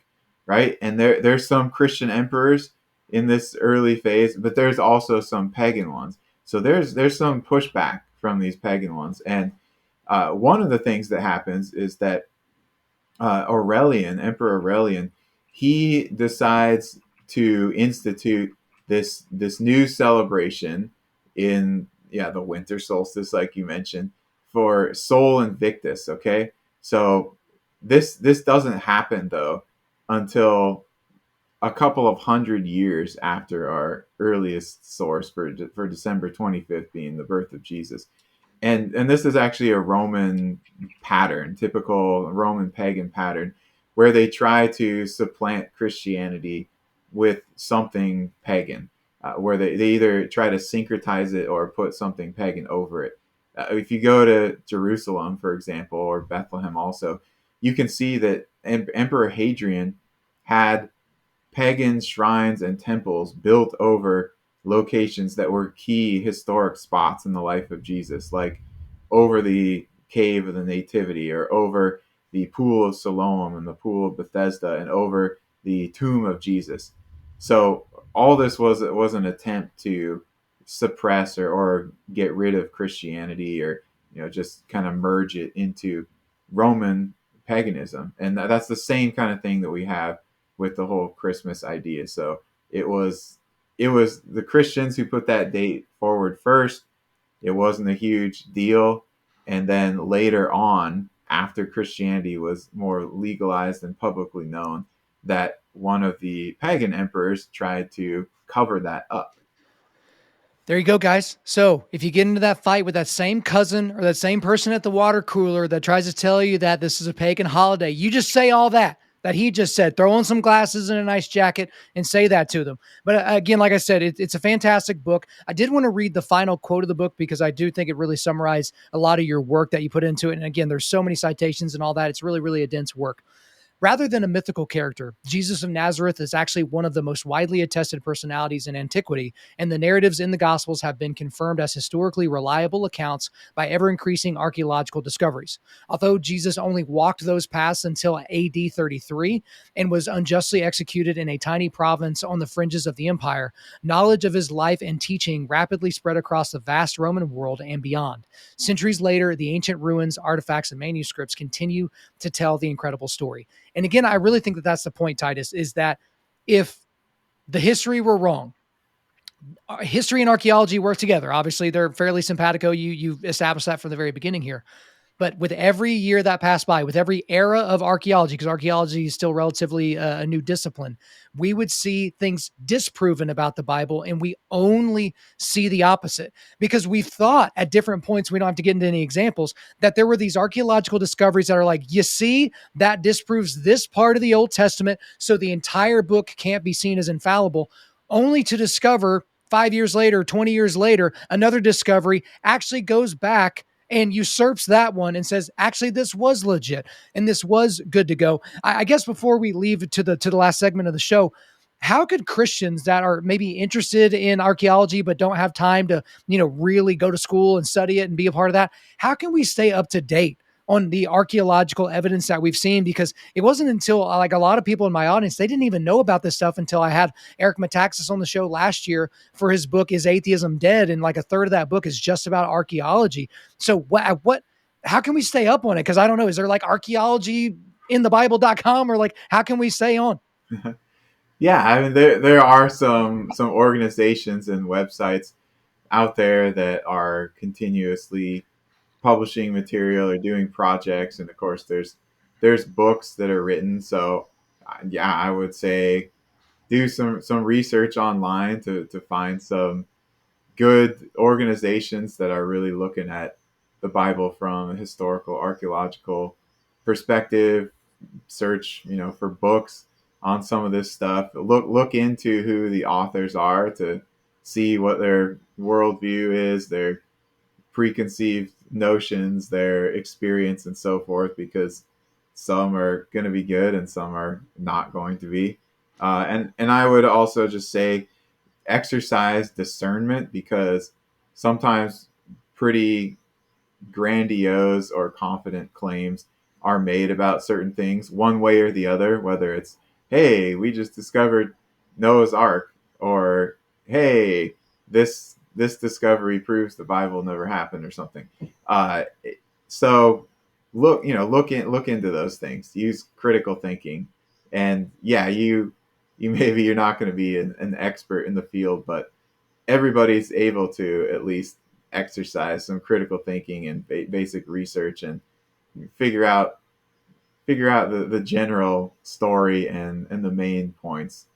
right? And there's some Christian emperors in this early phase, but there's also some pagan ones. So there's some pushback from these pagan ones. And one of the things that happens is that Emperor Aurelian, he decides to institute this new celebration in the winter solstice, like you mentioned, for Sol Invictus. Okay, so this doesn't happen though until a couple of hundred years after our earliest source for December 25th being the birth of Jesus. And this is actually a Roman pattern, typical Roman pagan pattern, where they try to supplant Christianity with something pagan, where they either try to syncretize it or put something pagan over it. If you go to Jerusalem, for example, or Bethlehem also, you can see that Emperor Hadrian had pagan shrines and temples built over locations that were key historic spots in the life of Jesus, like over the cave of the Nativity, or over the pool of Siloam and the pool of Bethesda, and over the tomb of Jesus. So all this was an attempt to suppress or get rid of Christianity, or just kind of merge it into Roman paganism. And that's the same kind of thing that we have with the whole Christmas idea. So it was the Christians who put that date forward first. It wasn't a huge deal. And then later on, after Christianity was more legalized and publicly known, that one of the pagan emperors tried to cover that up. There you go, guys. So if you get into that fight with that same cousin or that same person at the water cooler that tries to tell you that this is a pagan holiday, you just say all that. that he just said, throw on some glasses and a nice jacket and say that to them. But again, like I said, it's a fantastic book. I did want to read the final quote of the book because I do think it really summarized a lot of your work that you put into it. And again, there's so many citations and all that. It's really, really a dense work. Rather than a mythical character, Jesus of Nazareth is actually one of the most widely attested personalities in antiquity, and the narratives in the Gospels have been confirmed as historically reliable accounts by ever increasing archaeological discoveries. Although Jesus only walked those paths until AD 33 and was unjustly executed in a tiny province on the fringes of the empire, knowledge of his life and teaching rapidly spread across the vast Roman world and beyond. Centuries later, the ancient ruins, artifacts, and manuscripts continue to tell the incredible story. And again, I really think that that's the point, Titus, is that if the history were wrong, history and archaeology work together. Obviously, they're fairly simpatico. You established that from the very beginning here. But with every year that passed by, with every era of archaeology, because archaeology is still relatively a new discipline, we would see things disproven about the Bible, and we only see the opposite. Because we thought at different points, we don't have to get into any examples, that there were these archaeological discoveries that are like, you see, that disproves this part of the Old Testament, so the entire book can't be seen as infallible, only to discover 5 years later, 20 years later, another discovery actually goes back and usurps that one and says, actually, this was legit and this was good to go. I guess before we leave to the last segment of the show, how could Christians that are maybe interested in archaeology but don't have time to, really go to school and study it and be a part of that, how can we stay up to date on the archaeological evidence that we've seen? Because it wasn't until like a lot of people in my audience, they didn't even know about this stuff until I had Eric Metaxas on the show last year for his book, Is Atheism Dead? And like a third of that book is just about archaeology. So how can we stay up on it? Because I don't know, is there like archaeology in the Bible.com or like, how can we stay on? Yeah, I mean there are some organizations and websites out there that are continuously publishing material or doing projects, and of course there's books that are written. So yeah, I would say do some research online to find some good organizations that are really looking at the Bible from a historical archaeological perspective. Search for books on some of this stuff. Look into who the authors are to see what their worldview is, their preconceived notions, their experience, and so forth, because some are going to be good and some are not going to be. And I would also just say exercise discernment, because sometimes pretty grandiose or confident claims are made about certain things one way or the other, whether it's, hey, we just discovered Noah's Ark, or hey, this discovery proves the Bible never happened, or something. Uh, so look into those things. Use critical thinking, and yeah, you maybe you're not going to be an expert in the field, but everybody's able to at least exercise some critical thinking and basic research and figure out the general story and the main points.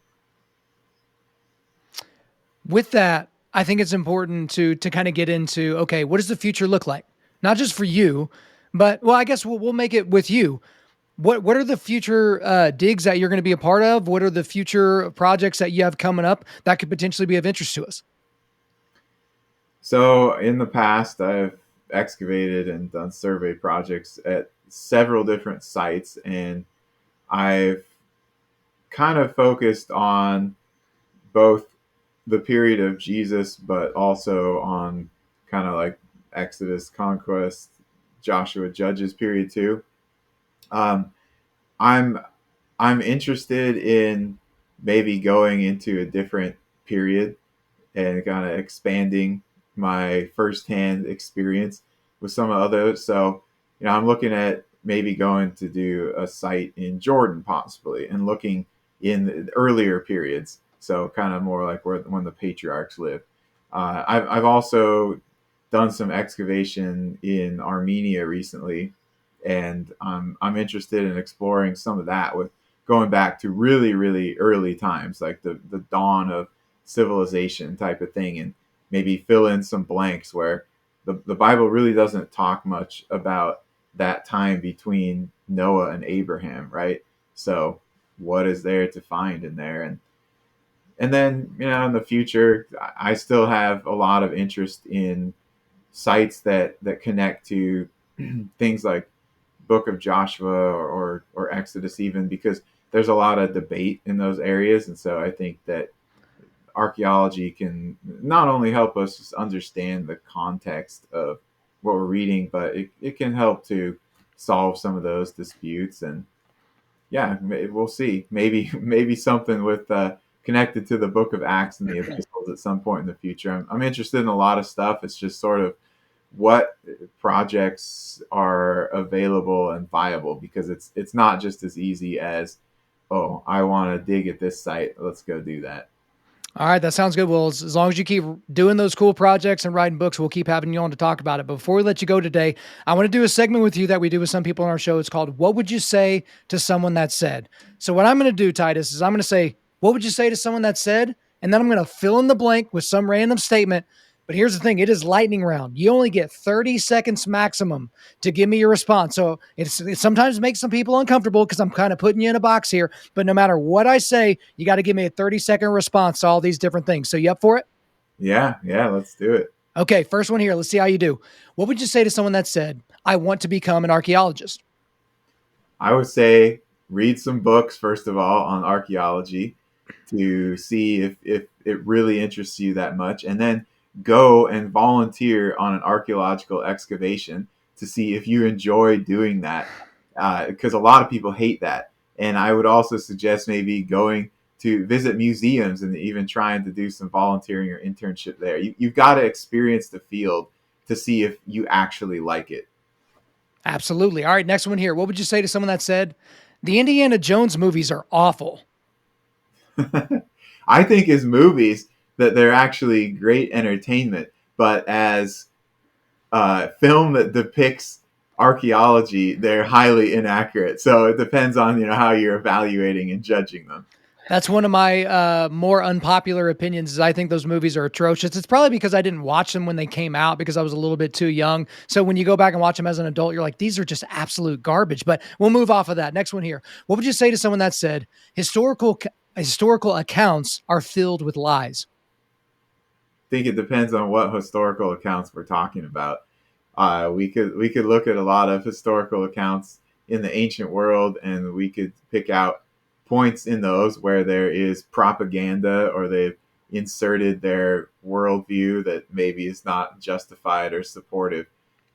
With that, I think it's important to kind of get into, okay, what does the future look like? Not just for you, but well, I guess we'll make it with you. What are the future digs that you're going to be a part of? What are the future projects that you have coming up that could potentially be of interest to us? So in the past, I've excavated and done survey projects at several different sites, and I've kind of focused on both the period of Jesus, but also on kind of like Exodus, conquest, Joshua, Judges period too. Um, I'm I'm interested in maybe going into a different period and kind of expanding my firsthand experience with some of those. So, I'm looking at maybe going to do a site in Jordan possibly, and looking in the earlier periods. So, kind of more like when the patriarchs lived. I've also done some excavation in Armenia recently, and I'm interested in exploring some of that, with going back to really really early times, like the dawn of civilization type of thing, and maybe fill in some blanks where the Bible really doesn't talk much about that time between Noah and Abraham, right? So what is there to find in there? And then, in the future, I still have a lot of interest in sites that connect to things like Book of Joshua or Exodus, even because there's a lot of debate in those areas. And so I think that archaeology can not only help us just understand the context of what we're reading, but it can help to solve some of those disputes. And yeah, we'll see. Maybe something with connected to the Book of Acts and the epistles at some point in the future. I'm interested in a lot of stuff. It's just sort of what projects are available and viable, because it's not just as easy as, oh, I want to dig at this site, let's go do that. All right, that sounds good. Well, as long as you keep doing those cool projects and writing books, we'll keep having you on to talk about it. But before we let you go today, I want to do a segment with you that we do with some people on our show. It's called "What Would You Say to Someone That Said?" So what I'm going to do, Titus, is I'm going to say, "What would you say to someone that said?" And then I'm going to fill in the blank with some random statement. But here's the thing: it is lightning round. You only get 30 seconds maximum to give me your response. So it sometimes makes some people uncomfortable because I'm kind of putting you in a box here. But no matter what I say, you got to give me a 30-second response to all these different things. So you up for it? Yeah, let's do it. Okay, first one here. Let's see how you do. What would you say to someone that said, "I want to become an archaeologist"? I would say read some books, first of all, on archaeology to see if it really interests you that much. And then go and volunteer on an archaeological excavation to see if you enjoy doing that. Because a lot of people hate that. And I would also suggest maybe going to visit museums and even trying to do some volunteering or internship there. You've got to experience the field to see if you actually like it. Absolutely. All right, next one here. What would you say to someone that said, "The Indiana Jones movies are awful"? I think as movies that they're actually great entertainment, but as film that depicts archaeology, they're highly inaccurate. So it depends on how you're evaluating and judging them. That's one of my more unpopular opinions. Is I think those movies are atrocious. It's probably because I didn't watch them when they came out because I was a little bit too young. So when you go back and watch them as an adult, you're like, these are just absolute garbage. But we'll move off of that. Next one here. What would you say to someone that said historical accounts are filled with lies? I think it depends on what historical accounts we're talking about. We could look at a lot of historical accounts in the ancient world, and we could pick out points in those where there is propaganda or they've inserted their worldview that maybe is not justified or supportive.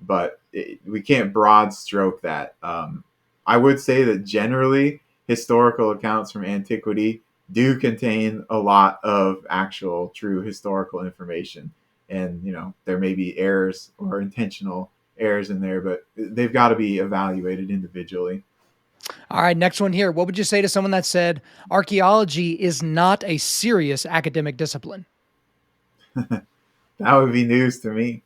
But we can't broad stroke that. I would say that generally historical accounts from antiquity do contain a lot of actual true historical information, and there may be errors or intentional errors in there, but they've got to be evaluated individually. All right, next one here. What would you say to someone that said archaeology is not a serious academic discipline? That would be news to me.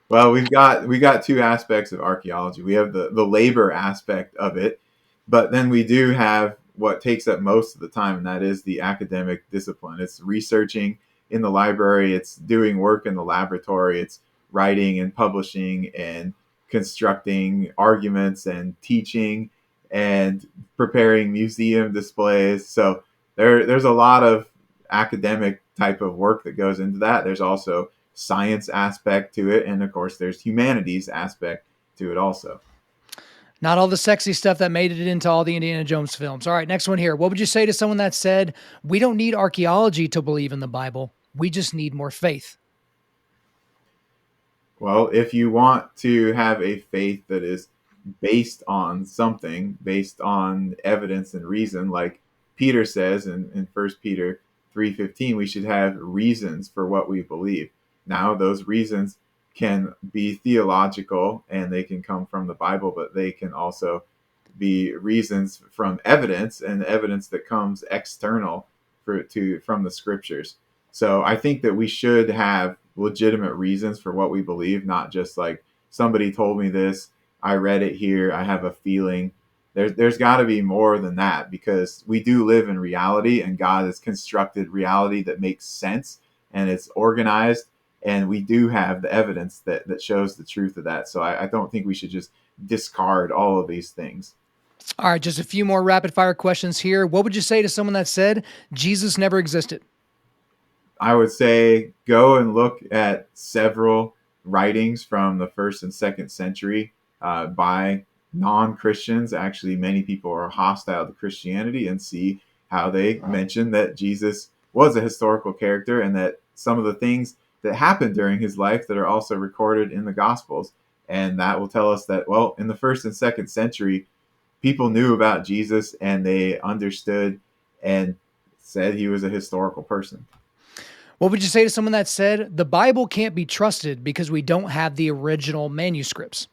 Well, we got two aspects of archaeology. We have the labor aspect of it, but then we do have what takes up most of the time, and that is the academic discipline. It's researching in the library, it's doing work in the laboratory, it's writing and publishing and constructing arguments and teaching and preparing museum displays. So there's a lot of academic type of work that goes into that. There's also science aspect to it, and of course there's humanities aspect to it also. Not all the sexy stuff that made it into all the Indiana Jones films. All right, next one here. What would you say to someone that said, "We don't need archaeology to believe in the Bible. We just need more faith"? Well, if you want to have a faith that is based on something, based on evidence and reason, like Peter says in 1 Peter 3:15, we should have reasons for what we believe. Now, those reasons can be theological and they can come from the Bible, but they can also be reasons from evidence, and evidence that comes external from the scriptures. So I think that we should have legitimate reasons for what we believe, not just like somebody told me this, I read it here, I have a feeling. There's got to be more than that, because we do live in reality, and God has constructed reality that makes sense and it's organized, and we do have the evidence that shows the truth of that. So I don't think we should just discard all of these things. All right, just a few more rapid fire questions here. What would you say to someone that said Jesus never existed? I would say go and look at several writings from the first and second century by non-Christians. Actually, many people are hostile to Christianity, and see how they mention that Jesus was a historical character and that some of the things that happened during his life that are also recorded in the Gospels. And that will tell us that, well, in the first and second century, people knew about Jesus and they understood and said he was a historical person. What would you say to someone that said the Bible can't be trusted because we don't have the original manuscripts?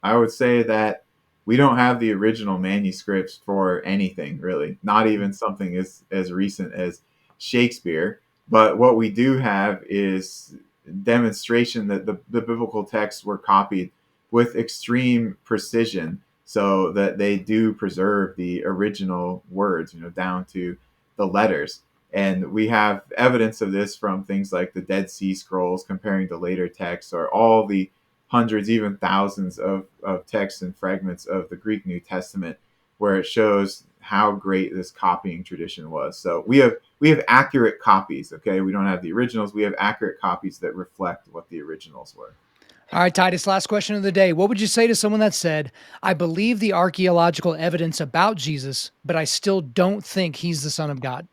I would say that we don't have the original manuscripts for anything, really, not even something as recent as Shakespeare. But what we do have is demonstration that the biblical texts were copied with extreme precision so that they do preserve the original words, down to the letters. And we have evidence of this from things like the Dead Sea Scrolls comparing to later texts, or all the hundreds, even thousands of texts and fragments of the Greek New Testament, where it shows how great this copying tradition was. So we have accurate copies. Okay, we don't have the originals. We have accurate copies that reflect what the originals were. All right, Titus, last question of the day. What would you say to someone that said, I believe the archaeological evidence about Jesus, but I still don't think he's the Son of God?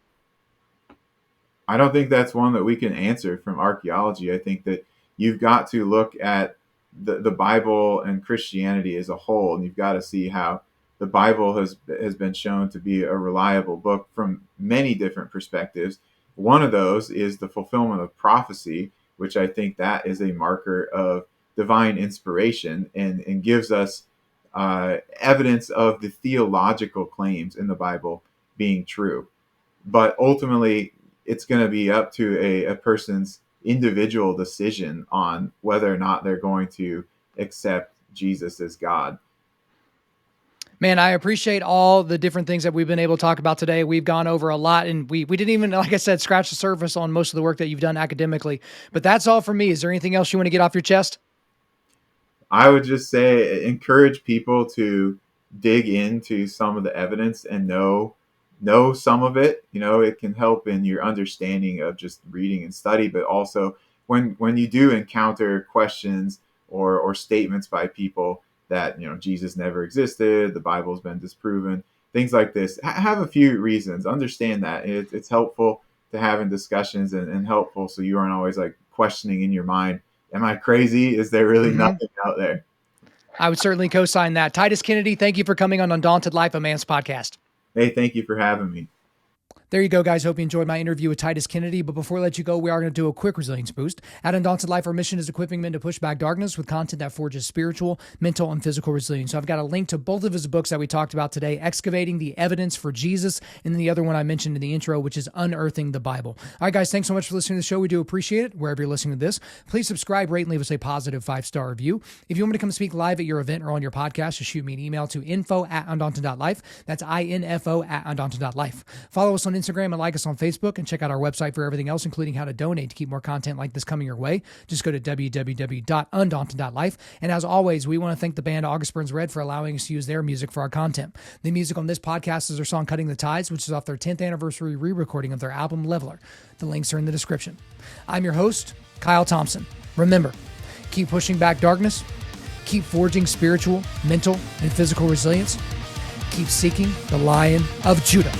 I don't think that's one that we can answer from archaeology. I think that you've got to look at the Bible and Christianity as a whole, and you've got to see how the Bible has been shown to be a reliable book from many different perspectives. One of those is the fulfillment of prophecy, which I think that is a marker of divine inspiration, and gives us evidence of the theological claims in the Bible being true. But ultimately, it's going to be up to a person's individual decision on whether or not they're going to accept Jesus as God. Man, I appreciate all the different things that we've been able to talk about today. We've gone over a lot, and we didn't even, like I said, scratch the surface on most of the work that you've done academically. But that's all for me. Is there anything else you want to get off your chest? I would just say encourage people to dig into some of the evidence and know some of it. It can help in your understanding of just reading and study, but also when you do encounter questions or statements by people that Jesus never existed, the Bible's been disproven, things like this, have a few reasons. Understand that it's helpful to have in discussions, and helpful so you aren't always like questioning in your mind, am I crazy? Is there really nothing out there? I would certainly co-sign that. Titus Kennedy, thank you for coming on Undaunted.Life, a man's podcast. Hey, thank you for having me. There you go, guys. Hope you enjoyed my interview with Titus Kennedy. But before I let you go, we are going to do a quick resilience boost. At Undaunted Life, our mission is equipping men to push back darkness with content that forges spiritual, mental, and physical resilience. So I've got a link to both of his books that we talked about today, Excavating the Evidence for Jesus, and then the other one I mentioned in the intro, which is Unearthing the Bible. All right, guys, thanks so much for listening to the show. We do appreciate it. Wherever you're listening to this, please subscribe, rate, and leave us a positive 5-star review. If you want me to come speak live at your event or on your podcast, just shoot me an email to info@undaunted.life. That's info@undaunted.life. Follow us on Instagram and like us on Facebook, and check out our website for everything else, including how to donate to keep more content like this coming your way. Just go to www.undaunted.life. And as always, we want to thank the band August Burns Red for allowing us to use their music for our content. The music on this podcast is their song Cutting the Tides, which is off their 10th anniversary re-recording of their album Leveler. The links are in the description. I'm your host, Kyle Thompson. Remember, keep pushing back darkness, keep forging spiritual, mental, and physical resilience, keep seeking the Lion of Judah.